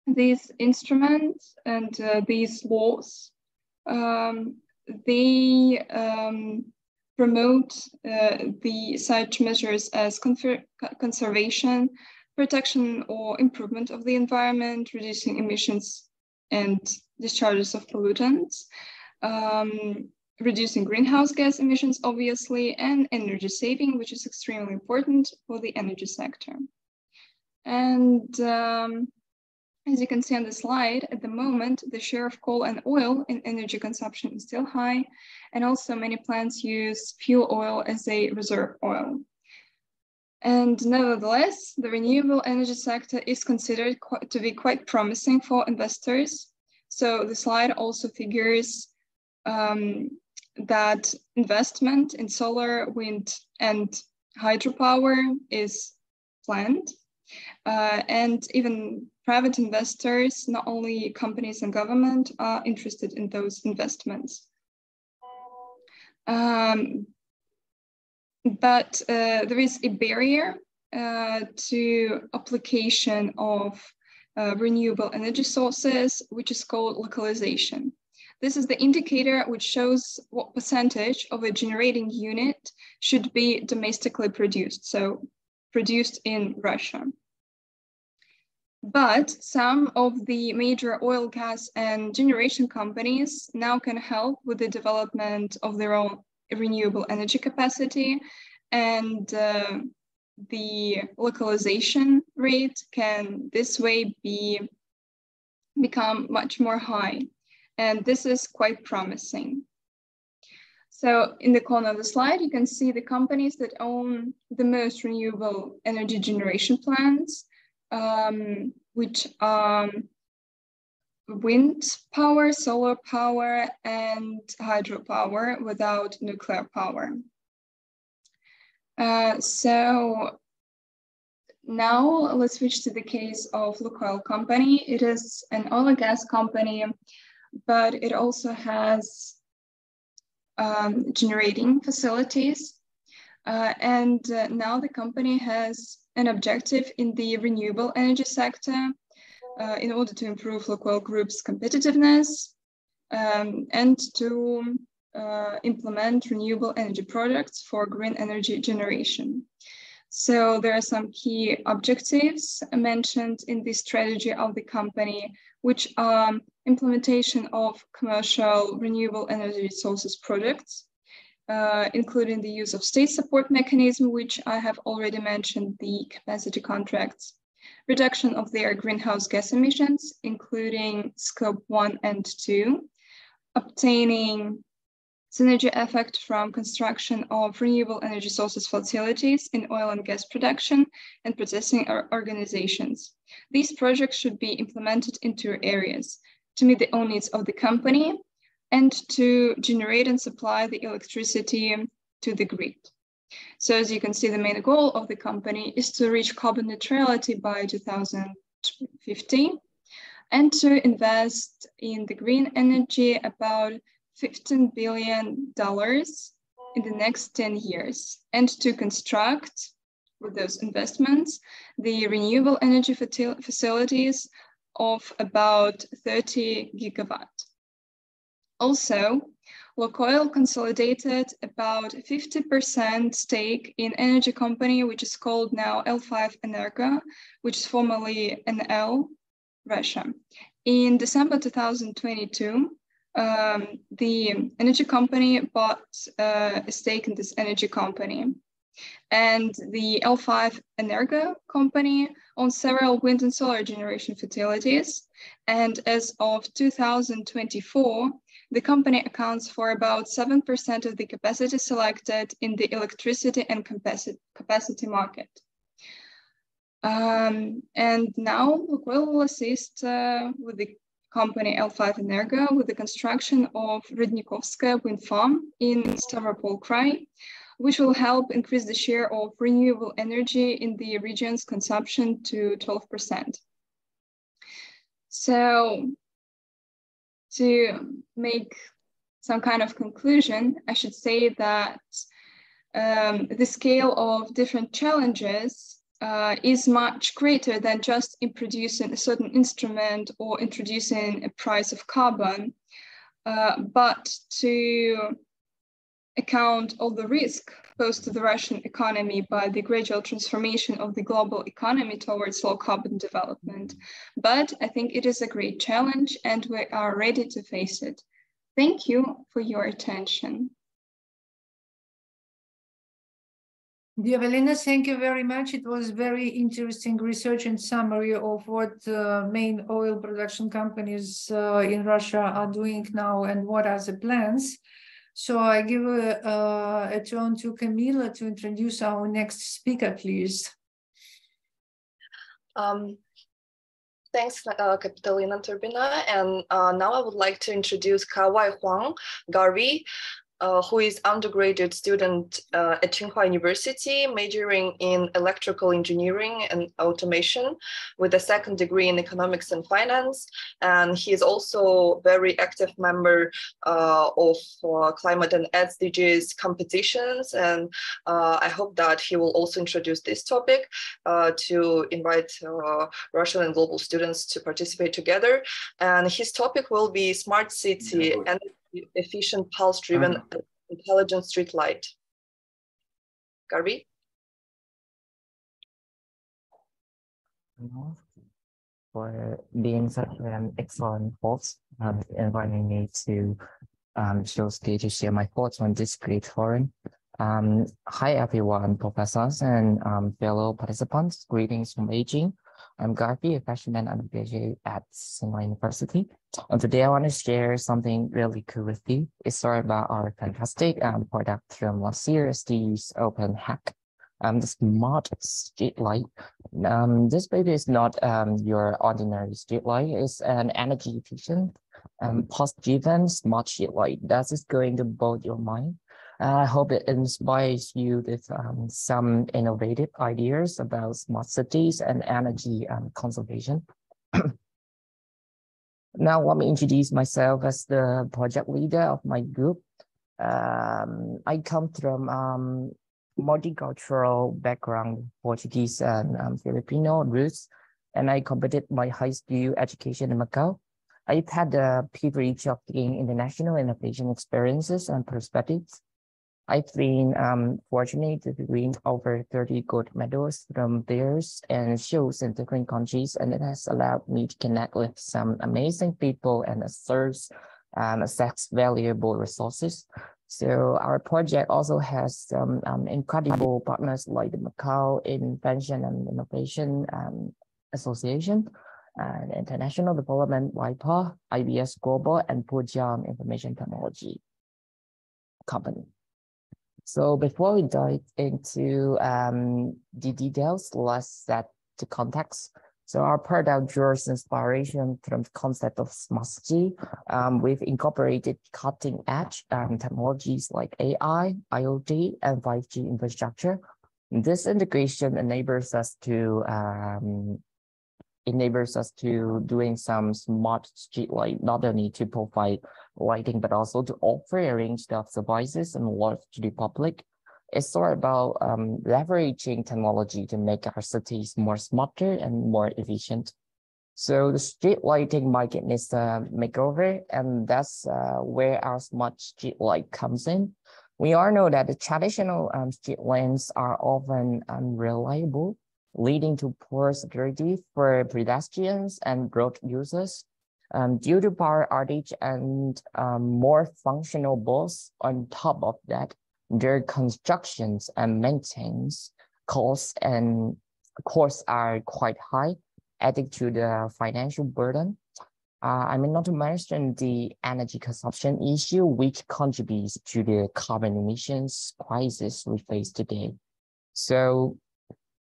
These instruments and these laws, they promote the such measures as conservation, protection or improvement of the environment, reducing emissions and discharges of pollutants, reducing greenhouse gas emissions, obviously, and energy saving, which is extremely important for the energy sector. And as you can see on the slide, at the moment, the share of coal and oil in energy consumption is still high, and also many plants use fuel oil as a reserve oil. And nevertheless, the renewable energy sector is considered to be quite promising for investors. So the slide also figures that investment in solar, wind, and hydropower is planned. And even private investors, not only companies and government, are interested in those investments. But there is a barrier to application of renewable energy sources, which is called localization. This is the indicator which shows what percentage of a generating unit should be domestically produced, so produced in Russia. But some of the major oil, gas, and generation companies now can help with the development of their own renewable energy capacity, and the localization rate can this way become much more high. And this is quite promising. So in the corner of the slide, you can see the companies that own the most renewable energy generation plants, which are wind power, solar power, and hydropower without nuclear power. So now let's switch to the case of Lukoil company. It is an oil and gas company, but it also has generating facilities. And now the company has an objective in the renewable energy sector in order to improve Lukoil Group's competitiveness and to implement renewable energy products for green energy generation. So there are some key objectives mentioned in the strategy of the company, which are implementation of commercial renewable energy sources products, including the use of state support mechanism, which I have already mentioned, the capacity contracts, reduction of their greenhouse gas emissions, including scope 1 and 2, obtaining synergy effect from construction of renewable energy sources facilities in oil and gas production and processing organizations. These projects should be implemented in 2 areas: to meet the own needs of the company and to generate and supply the electricity to the grid. So as you can see, the main goal of the company is to reach carbon neutrality by 2050 and to invest in the green energy about $15 billion in the next 10 years, and to construct, with those investments, the renewable energy facilities of about 30 gigawatt. Also, Lukoil consolidated about 50% stake in energy company, which is called now L5 Energo, which is formerly NL Russia. In December 2022, the energy company bought a stake in this energy company. And the L5 Energo company owns several wind and solar generation facilities. And as of 2024, the company accounts for about 7% of the capacity selected in the electricity and capacity market. And now Lukoil will assist with the company L5 Energo with the construction of Rudnikovskaya wind farm in Stavropol Krai, which will help increase the share of renewable energy in the region's consumption to 12%. So, to make some kind of conclusion, I should say that the scale of different challenges is much greater than just in producing a certain instrument or introducing a price of carbon, but to account all the risk posed to the Russian economy by the gradual transformation of the global economy towards low carbon development. But I think it is a great challenge and we are ready to face it. Thank you for your attention. Dear Evelina, thank you very much. It was very interesting research and summary of what main oil production companies in Russia are doing now and what are the plans. So I give a turn to Camila to introduce our next speaker, please. Thanks, Kapitalina Turbina. And now I would like to introduce Kawai Huang Garvey, who is undergraduate student at Tsinghua University, majoring in electrical engineering and automation with a second degree in economics and finance. And he is also a very active member of climate and SDGs competitions. And I hope that he will also introduce this topic to invite Russian and global students to participate together. And his topic will be smart city and efficient pulse-driven intelligent street light. Garvey? For being such an excellent host and inviting me to to share my thoughts on this great forum. Hi everyone, professors and fellow participants. Greetings from Beijing. I'm Garvey, a freshman undergraduate at Tsinghua University. And today I want to share something really cool with you. It's all about our fantastic product from last year's Open Hack, the smart street light. This baby is not your ordinary street light. It's an energy efficient, pulse-driven smart street light. That is going to blow your mind. I hope it inspires you with some innovative ideas about smart cities and energy conservation. Now, let me introduce myself as the project leader of my group. I come from multicultural background, Portuguese and Filipino roots, and I completed my high school education in Macau. I've had the privilege of gaining international innovation experiences and perspectives. I've been fortunate to win over 30 gold medals from fairs and shows in different countries, and it has allowed me to connect with some amazing people and access valuable resources. So our project also has some incredible partners like the Macau Invention and Innovation Association, and International Development WIPA, IBS Global, and Pujam Information Technology. company. So before we dive into the details, let's set the context. So our product draws inspiration from the concept of smart city. We've incorporated cutting-edge technologies like AI, IoT, and 5G infrastructure. This integration enables us to doing some smart street light, not only to provide lighting, but also to offer a range of services and work to the public. It's all about leveraging technology to make our cities more smarter and more efficient. So the street lighting market needs a makeover, and that's where our smart street light comes in. We all know that the traditional street lamps are often unreliable, leading to poor security for pedestrians and road users. Due to power outage and more functional bulbs on top of that, their constructions and maintenance costs are quite high, adding to the financial burden. I mean, not to mention the energy consumption issue, which contributes to the carbon emissions crisis we face today. So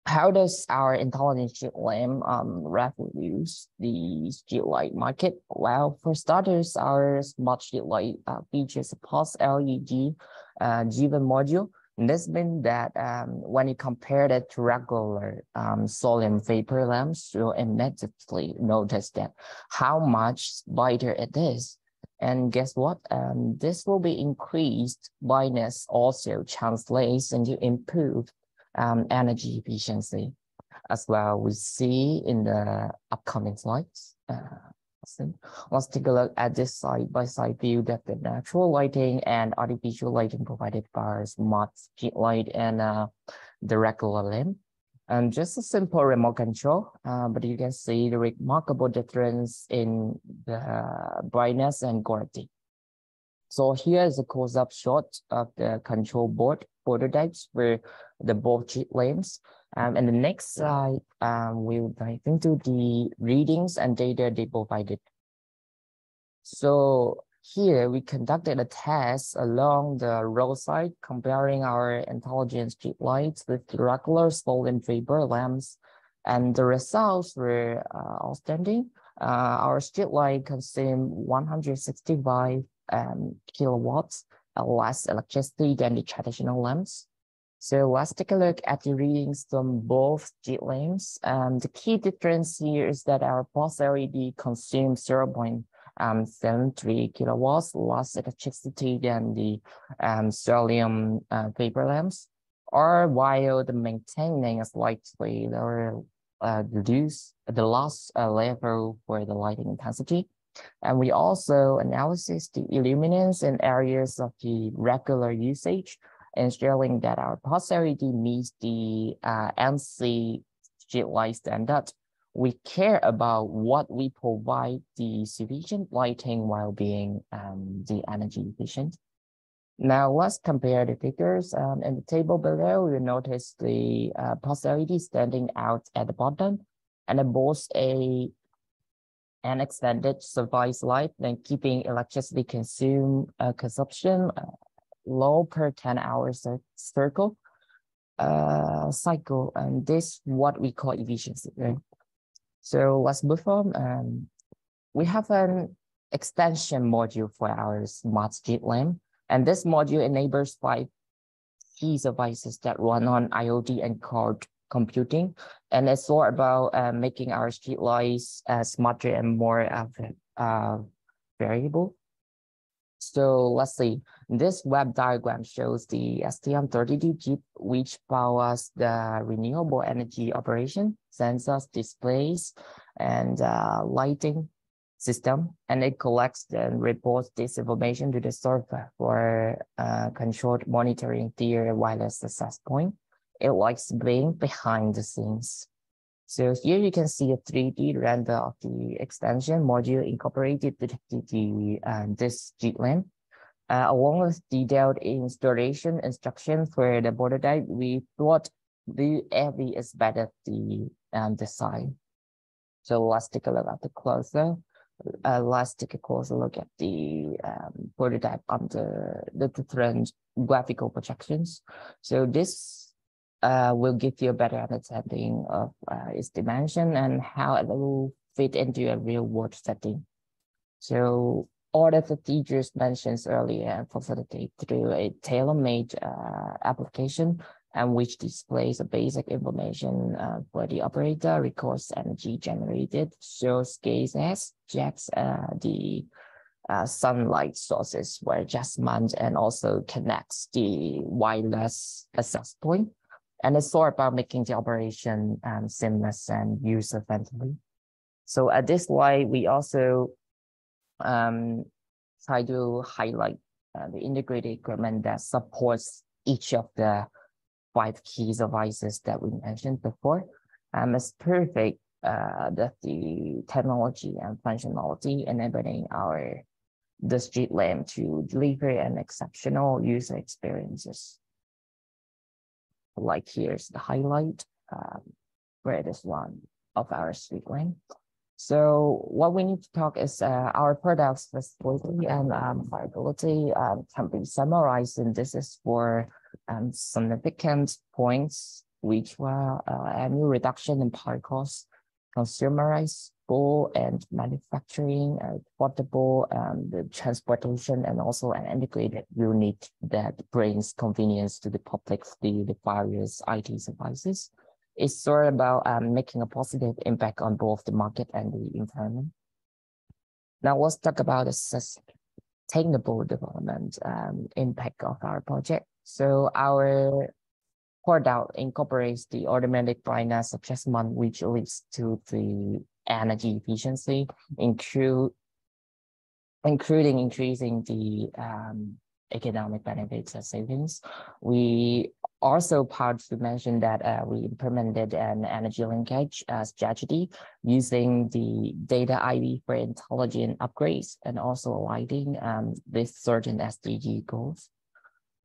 how does our intelligent street lamp revolutionize the street light market? Well, for starters, our smart street light features a pulse LED driven module. And this means that when you compare it to regular sodium vapor lamps, you'll immediately notice that how much brighter it is. And guess what? This will be increased brightness also translates into improved energy efficiency as well. We see in the upcoming slides. Let's take a look at this side-by-side view that the natural lighting and artificial lighting provided by smart street light and the regular lamp. And just a simple remote control, but you can see the remarkable difference in the brightness and quality. So here is a close-up shot of the control board prototypes for the both street lamps. And the next slide, we'll dive into the readings and data they provided. So here we conducted a test along the roadside, comparing our intelligent street lights with the regular sodium vapor lamps, and the results were outstanding. Our street light consumed 165 kilowatts less electricity than the traditional lamps. So let's take a look at the readings from both street lamps. The key difference here is that our pulse LED consumes 0.73 kilowatts less electricity than the sodium vapor lamps, or while the maintaining a slightly lower reduce the loss level for the lighting intensity. And we also analysis the illuminance in areas of the regular usage, ensuring that our pulse LED meets the NC street light standard. We care about what we provide the sufficient lighting while being the energy efficient. Now let's compare the figures. In the table below, you notice the pulse LED standing out at the bottom, and it boasts an extended service life and keeping electricity consumption low per 10 hours cycle, and this what we call efficiency, right? So let's move on. We have an extension module for our smart street lamp, and this module enables 5 key devices that run on IoT and cloud computing, and it's all about making our street lights smarter and more variable. So let's see, this web diagram shows the STM32 chip, which powers the renewable energy operation, sensors, displays, and lighting system, and it collects and reports this information to the server for controlled monitoring via wireless access point. It likes being behind the scenes. So here you can see a 3D render of the extension module incorporated with this street lamp. Along with detailed installation instructions for the prototype, we thought the AV is better the design. So let's take a look at the closer. let's take a closer look at the prototype under the different graphical projections. So this will give you a better understanding of its dimension and how it will fit into a real-world setting. So all of the features mentioned earlier facilitate through a tailor-made application and which displays the basic information for the operator, records energy generated, shows gases, checks the sunlight sources for adjustment, and also connects the wireless access point. And it's all about making the operation seamless and user-friendly. So at this slide, we also try to highlight the integrated equipment that supports each of the 5 key devices that we mentioned before. It's perfect that the technology and functionality enabling the street lamp to deliver an exceptional user experiences. Like here's the highlight for this one of our street lamp. So what we need to talk is our product's flexibility and viability can be summarized, and this is for significant points, which were annual reduction in power costs, consumerizable and manufacturing, portable, the transportation, and also an integrated unit that brings convenience to the public through the various IT devices. It's sort of about making a positive impact on both the market and the environment. Now let's talk about the sustainable development impact of our project. So our product incorporates the automatic brightness adjustment, which leads to the energy efficiency, including increasing the economic benefits and savings. We also proud to mention that we implemented an energy linkage strategy using the data IV for intelligent upgrades and also aligning with certain SDG goals.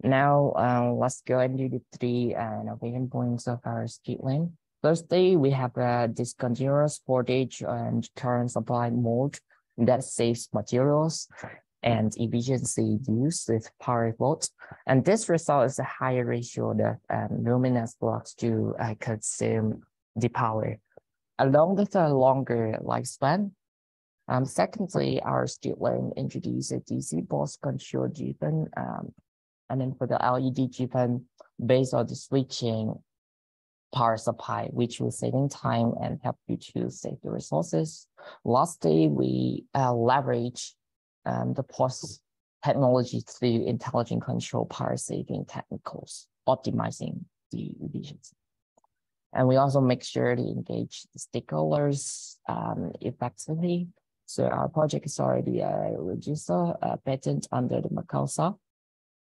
Now, let's go into the 3 innovation points of our street lamp. Firstly, we have a discontinuous voltage and current supply mode that saves materials and efficiency use with power volts. And this result is a higher ratio of luminous blocks to consume the power, along with a longer lifespan. Secondly, our street lamp introduced a DC pulse control driven, and then for the LED driven based on the switching power supply, which will saving time and help you to save the resources. Lastly, we leverage the pulse technology through intelligent control power saving technicals, optimizing the efficiency. And we also make sure to engage the stakeholders effectively. So our project is already registered a patent under the MCUR.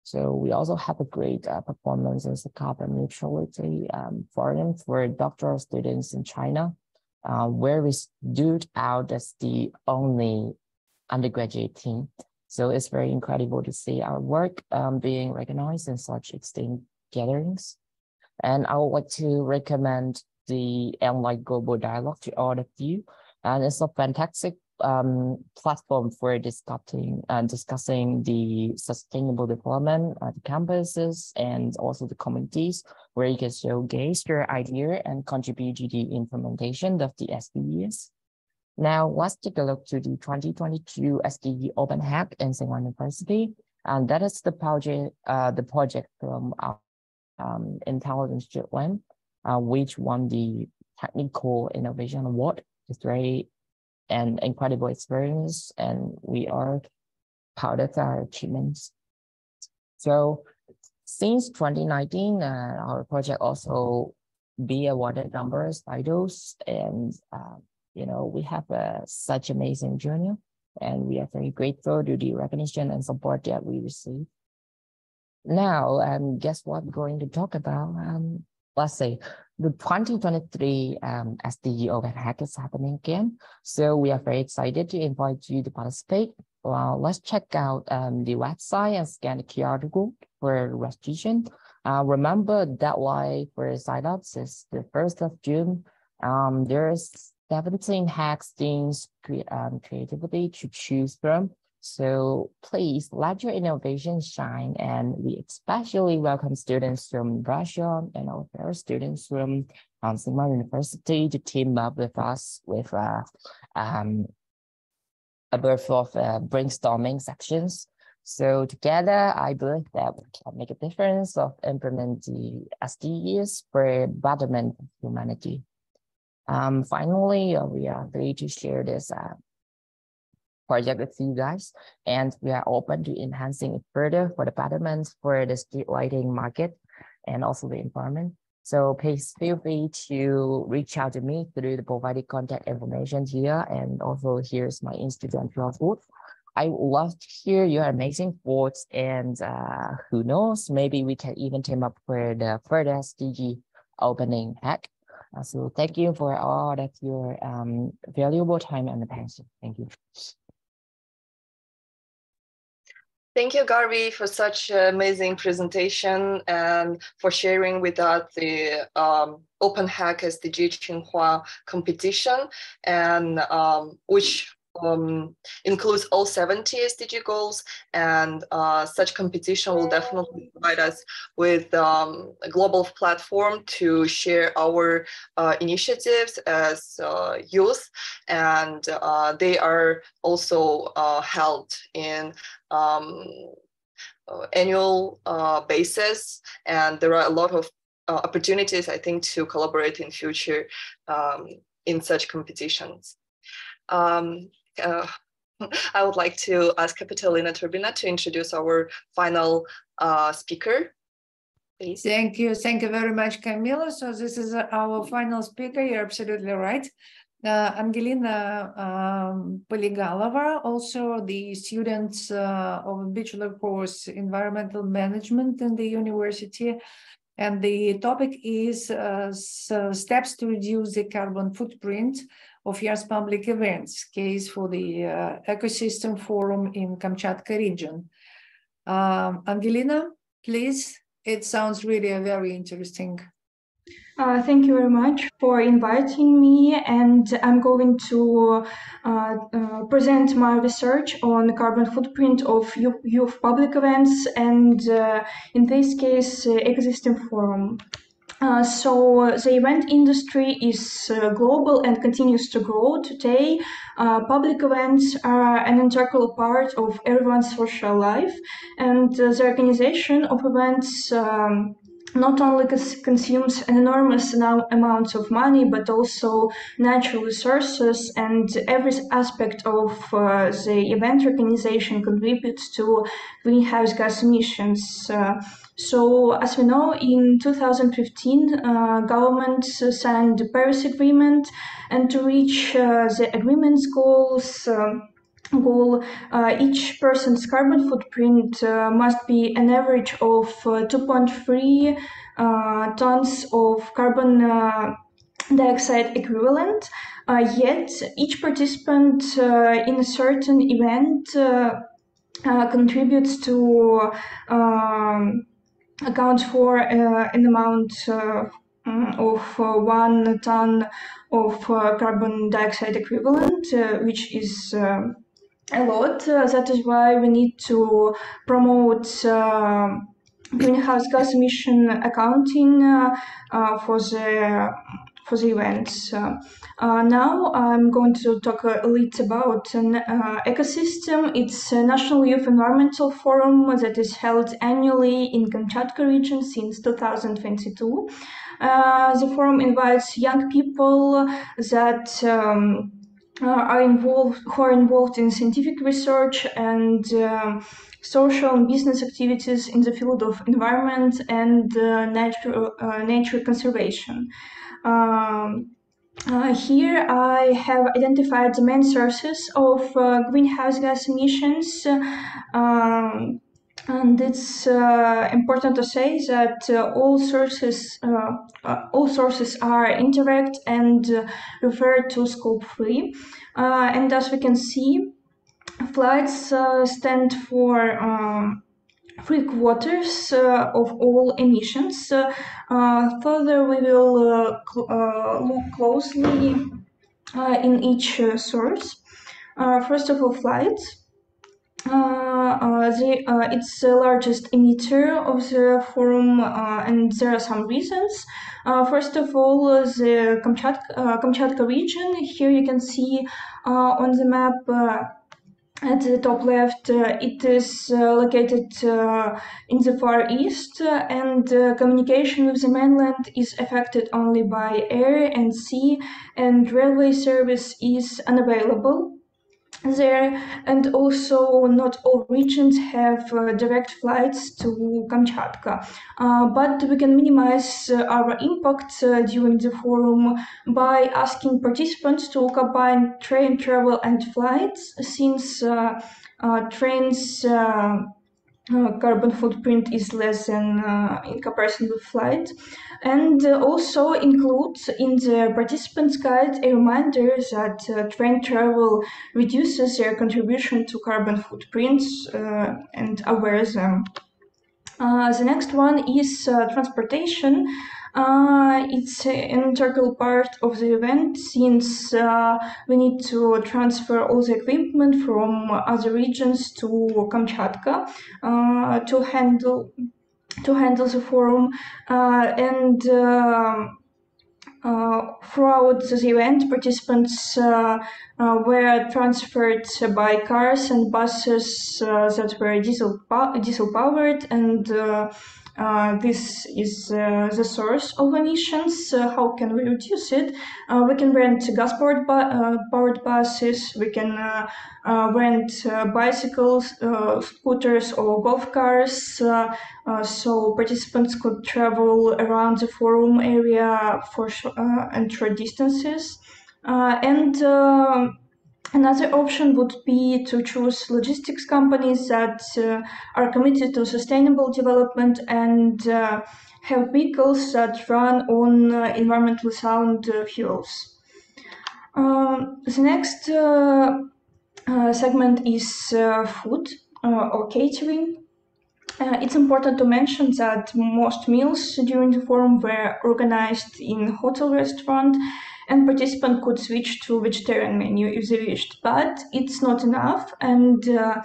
So we also have a great performance as a carbon neutrality forum for doctoral students in China, where we stood out as the only undergraduate team. So it's very incredible to see our work being recognized in such extinct gatherings. And I would like to recommend the Enlight Global Dialogue to all of you. And it's a fantastic platform for discussing the sustainable development at the campuses and also the communities, where you can showcase your idea and contribute to the implementation of the SDGs. Now let's take a look to the 2022 SDG Open Hack in Tsinghua University, and that is the project from our Intelligent Street Lamp, which won the Technical Innovation Award. It's very an incredible experience, and we are proud of our achievements. So since 2019, our project also be awarded numerous titles, and we have such amazing journey, and we are very grateful to the recognition and support that we receive. Now, guess what we're going to talk about? Let's say the 2023 SDG Open Hack is happening again. So we are very excited to invite you to participate. Let's check out the website and scan the QR code for registration. Remember, deadline for signups is the 1st of June. There's 17 hacks themes creativity to choose from. So please let your innovation shine, and we especially welcome students from Russia and also students from Tsinghua University to team up with us with a birth of brainstorming sections. So together, I believe that we can make a difference of implementing SDGs for betterment of humanity. Finally, we are ready to share this project with you guys, and we are open to enhancing it further for the betterment for the street lighting market and also the environment. So please feel free to reach out to me through the provided contact information here, and also here's my Instagram booth. I would love to hear your amazing thoughts, and who knows, maybe we can even team up for the further SDG opening hack. So thank you for all of your valuable time and attention. Thank you. Thank you, Garvey, for such an amazing presentation and for sharing with us the Open Hack SDG Tsinghua competition, and which includes all 70 SDG goals, and such competition will definitely provide us with a global platform to share our initiatives as youth, and they are also held in annual basis, and there are a lot of opportunities, I think, to collaborate in future in such competitions. I would like to ask Kapitalina Turbina to introduce our final speaker, please. Thank you very much, Camila. So this is our final speaker. You're absolutely right. Angelina Poligalova, also the student of a bachelor course Environmental Management in the university. And the topic is steps to reduce the carbon footprint of year's public events, case for the Ecosystem Forum in Kamchatka region. Angelina, please, it sounds really very interesting. Thank you very much for inviting me, and I'm going to present my research on the carbon footprint of youth public events, and in this case, Ecosystem Forum. So the event industry is global and continues to grow today. Public events are an integral part of everyone's social life, and the organization of events not only consumes an enormous amount of money, but also natural resources, and every aspect of the event organization contributes to greenhouse gas emissions. So, as we know, in 2015, government signed the Paris Agreement, and to reach the agreement's goal, each person's carbon footprint must be an average of 2.3 tons of carbon dioxide equivalent. Yet each participant in a certain event contributes to accounts for an amount of 1 ton of carbon dioxide equivalent, which is a lot. That is why we need to promote greenhouse gas emission accounting for the events. Now I'm going to talk a little about an ecosystem. It's a National Youth Environmental Forum that is held annually in Kamchatka region since 2022. The forum invites young people that who are involved in scientific research and social and business activities in the field of environment and nature conservation. Here I have identified the main sources of greenhouse gas emissions. And it's important to say that all sources are indirect and refer to scope 3. And as we can see, flights stand for 3/4 of all emissions. Further, we will look closely in each source. First of all, flights. It's the largest emitter of the forum, and there are some reasons. First of all, the Kamchatka region. Here you can see on the map at the top left, it is located in the Far East, and communication with the mainland is affected only by air and sea, and railway service is unavailable there, and also not all regions have direct flights to Kamchatka. But we can minimize our impact during the forum by asking participants to combine train travel and flights, since trains carbon footprint is less than in comparison with flight, and also includes in the participants guide a reminder that train travel reduces their contribution to carbon footprints and aware them. The next one is transportation. It's an integral part of the event, since we need to transfer all the equipment from other regions to Kamchatka to handle the forum, and throughout the event, participants were transferred by cars and buses that were diesel powered, and this is the source of emissions. How can we reduce it? We can rent gas-powered buses, we can rent bicycles, scooters, or golf cars, so participants could travel around the forum area for and short distances. Another option would be to choose logistics companies that are committed to sustainable development and have vehicles that run on environmentally sound fuels. The next segment is food or catering. It's important to mention that most meals during the forum were organized in hotel restaurant, and participants could switch to vegetarian menu if they wished, but it's not enough. And to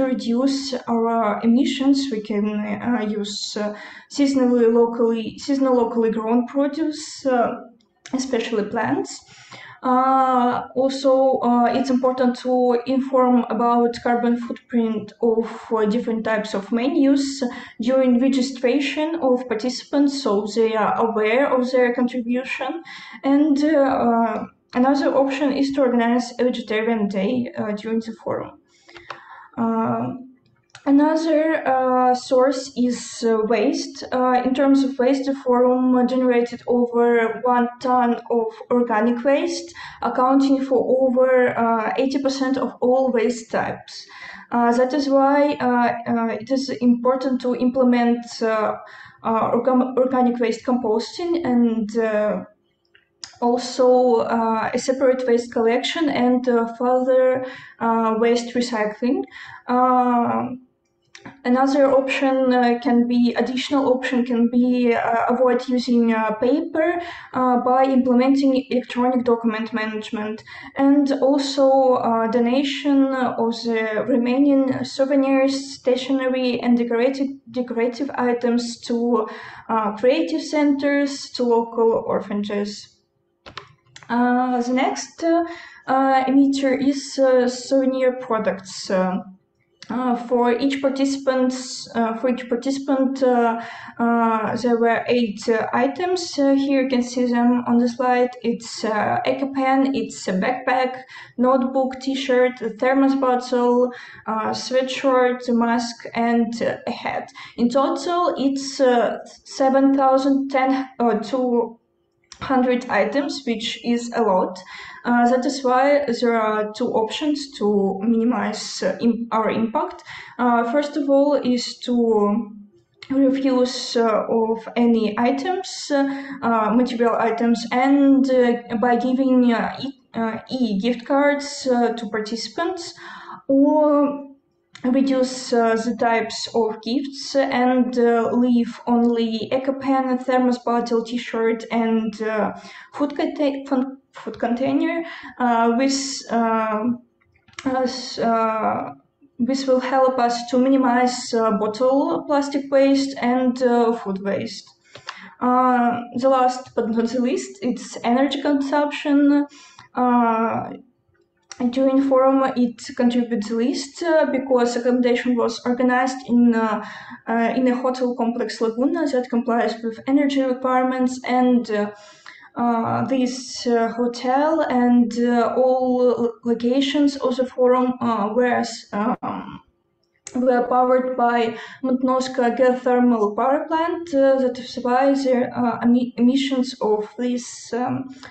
reduce our emissions, we can use seasonal locally grown produce, especially plants. Also, it's important to inform about carbon footprint of different types of menus during registration of participants, so they are aware of their contribution. And another option is to organize a vegetarian day during the forum. Another source is waste. In terms of waste, the forum generated over 1 ton of organic waste, accounting for over 80% of all waste types. That is why it is important to implement organic waste composting, and also a separate waste collection and further waste recycling. Another additional option can be avoid using paper by implementing electronic document management, and also donation of the remaining souvenirs, stationery, and decorative items to creative centers, to local orphanages. The next emitter is souvenir products. For each participant, there were 8 items. Here you can see them on the slide. It's EcoPen, it's a backpack, notebook, T-shirt, a thermos bottle, sweatshirt, a mask, and a hat. In total, it's 7,200 items, which is a lot. That is why there are 2 options to minimize our impact. First of all is to refuse of any items, material items, and by giving e-gift cards to participants, or reduce the types of gifts and leave only eco-pen, thermos bottle, t-shirt, and food container. This will help us to minimize bottle plastic waste and food waste. The last but not the least, it's energy consumption. During forum, it contributes least because accommodation was organized in a hotel complex Laguna that complies with energy requirements, and this hotel and all locations of the forum were powered by Mutnoska geothermal power plant that supplies the emissions of this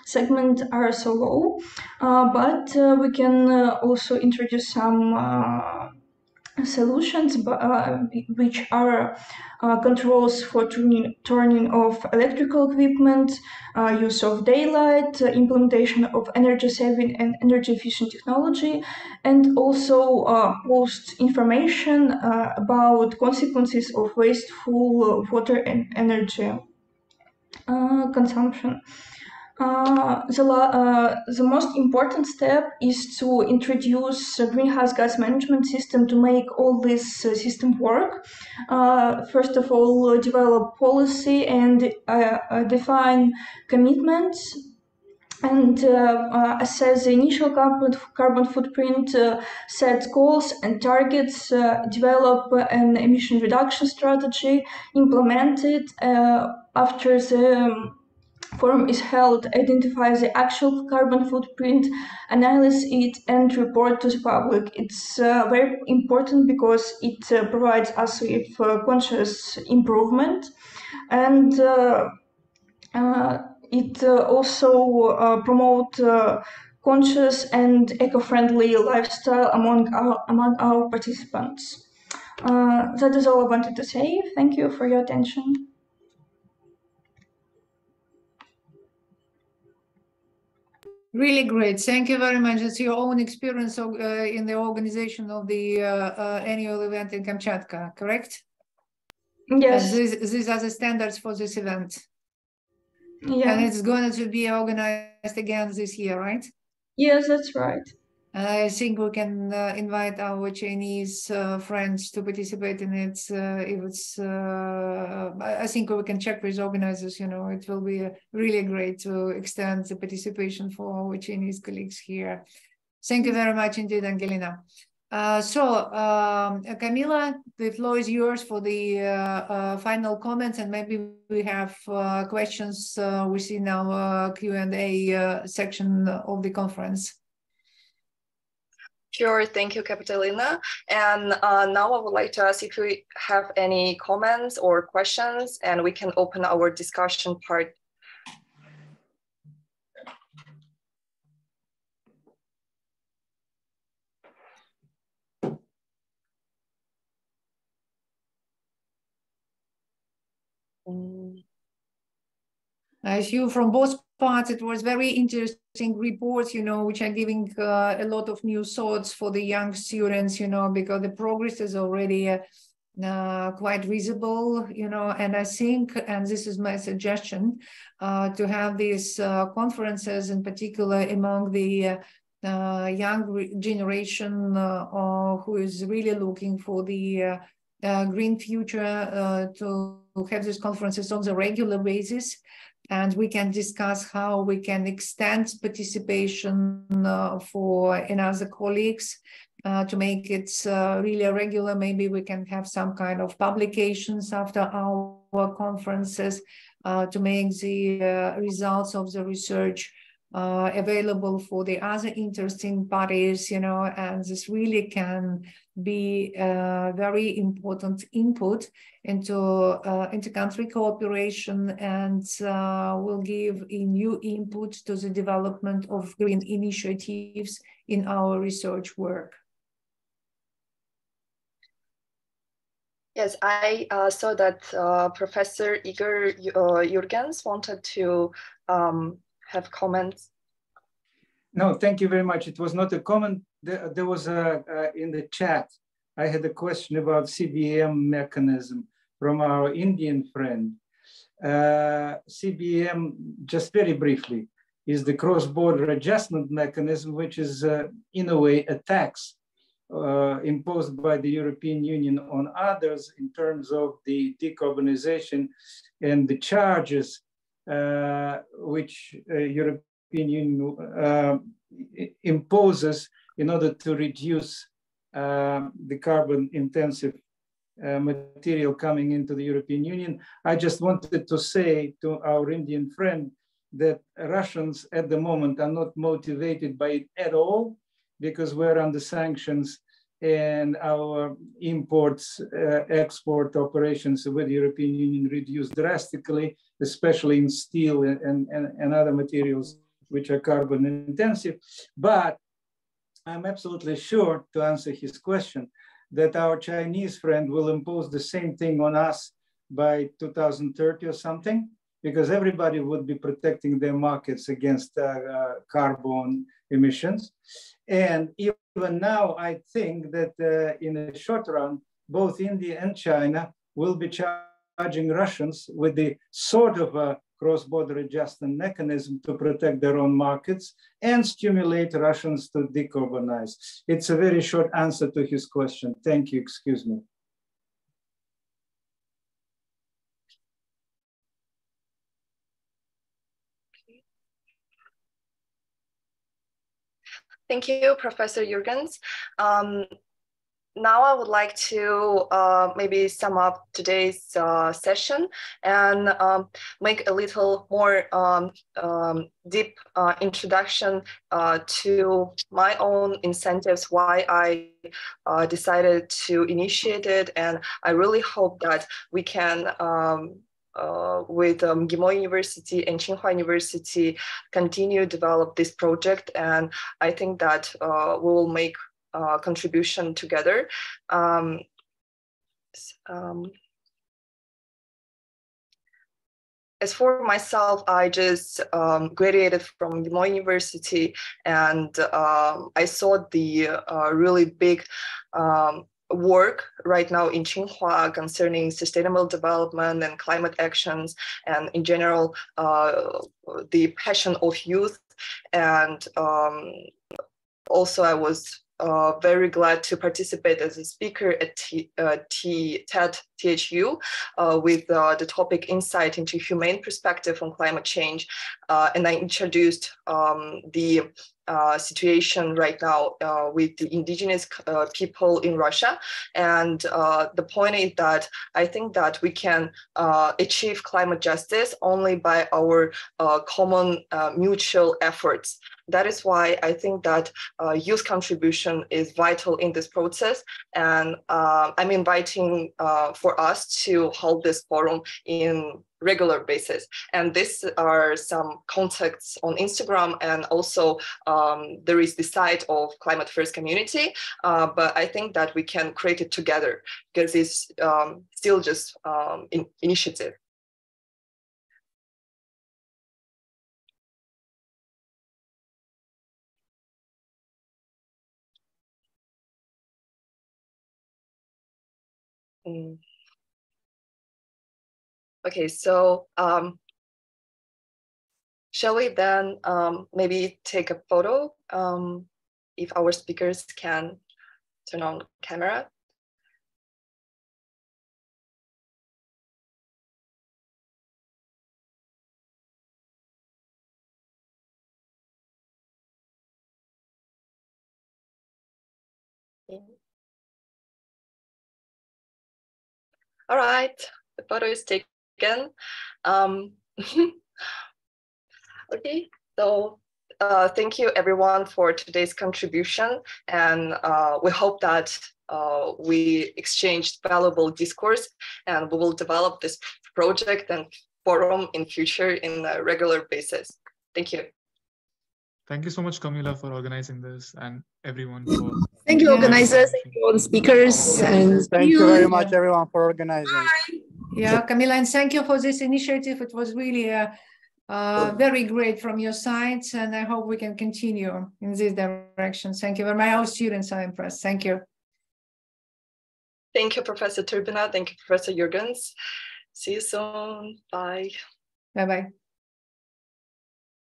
segment are so low. But we can also introduce some solutions which are controls for turning off electrical equipment, use of daylight, implementation of energy saving and energy efficient technology, and also post information about consequences of wasteful water and energy consumption. The most important step is to introduce a greenhouse gas management system to make all this system work. First of all, develop policy and define commitments and assess the initial carbon footprint, set goals and targets, develop an emission reduction strategy, implement it after the forum is held, identify the actual carbon footprint, analyze it, and report to the public. It's very important because it provides us with conscious improvement, and it also promotes conscious and eco-friendly lifestyle among our participants. That is all I wanted to say. Thank you for your attention. Really great. Thank you very much. It's your own experience in the organization of the annual event in Kamchatka, correct? Yes. And these are the standards for this event. Yeah. And it's going to be organized again this year, right? Yes, that's right. I think we can invite our Chinese friends to participate in it. If it's, I think we can check with organizers. It will be really great to extend the participation for our Chinese colleagues here. Thank you very much indeed, Angelina. Camila, the floor is yours for the final comments, and maybe we have questions within our Q&A section of the conference. Sure, thank you, Capitolina. And now I would like to ask if we have any comments or questions, and we can open our discussion part. I assume from both parts, it was very interesting reports, which are giving a lot of new thoughts for the young students, because the progress is already quite visible, and I think, and this is my suggestion, to have these conferences in particular among the young generation who is really looking for the green future, to have these conferences on a regular basis. And we can discuss how we can extend participation for another colleagues to make it really regular. Maybe we can have some kind of publications after our conferences to make the results of the research available for the other interesting parties, and this really can be a very important input into inter-country cooperation, and will give a new input to the development of green initiatives in our research work. Yes, I saw that Professor Igor Jurgens wanted to have comments. No, thank you very much. It was not a comment. There was in the chat I had a question about CBM mechanism from our Indian friend. CBM, just very briefly, is the cross-border adjustment mechanism, which is in a way a tax imposed by the European Union on others in terms of the decarbonization and the charges which European Union imposes in order to reduce the carbon intensive material coming into the European Union. I just wanted to say to our Indian friend that Russians at the moment are not motivated by it at all, because we're under sanctions and our imports, export operations with the European Union reduced drastically, especially in steel and other materials which are carbon intensive. But I'm absolutely sure, to answer his question, that our Chinese friend will impose the same thing on us by 2030 or something, because everybody would be protecting their markets against carbon emissions. And even now, I think that in the short run, both India and China will be charging Russians with the sort of a cross-border adjustment mechanism to protect their own markets and stimulate Russians to decarbonize. It's a very short answer to his question. Thank you, excuse me. Thank you, Professor Jurgens. Now I would like to maybe sum up today's session and make a little more deep introduction to my own incentives, why I decided to initiate it. And I really hope that we can with MGIMO University and Tsinghua University continue to develop this project. And I think that we will make contribution together. As for myself, I just graduated from MGIMO University, and I saw the really big work right now in Tsinghua concerning sustainable development and climate actions, and in general, the passion of youth. And also I was very glad to participate as a speaker at TED THU with the topic Insight into Humane Perspective on Climate Change. And I introduced the situation right now with the indigenous people in Russia. And the point is that I think that we can achieve climate justice only by our common mutual efforts. That is why I think that youth contribution is vital in this process. And I'm inviting for us to hold this forum in regular basis. And these are some contacts on Instagram, and also there is the site of Climate First Community, but I think that we can create it together because it's still just initiative. Okay, so shall we then maybe take a photo if our speakers can turn on camera? All right, the photo is taken. Okay, so thank you everyone for today's contribution, and we hope that we exchanged valuable discourse, and we will develop this project and forum in future in a regular basis. Thank you. Thank you so much, Camila, for organizing this, and everyone for... Thank you, organizers. Thank you, all the speakers. And thank you very much, everyone, for organizing. Bye. Yeah, Camila, and thank you for this initiative. It was really very great from your side, and I hope we can continue in this direction. Thank you. Our students are impressed. Thank you. Thank you, Professor Turbina. Thank you, Professor Jurgens. See you soon. Bye. Bye-bye.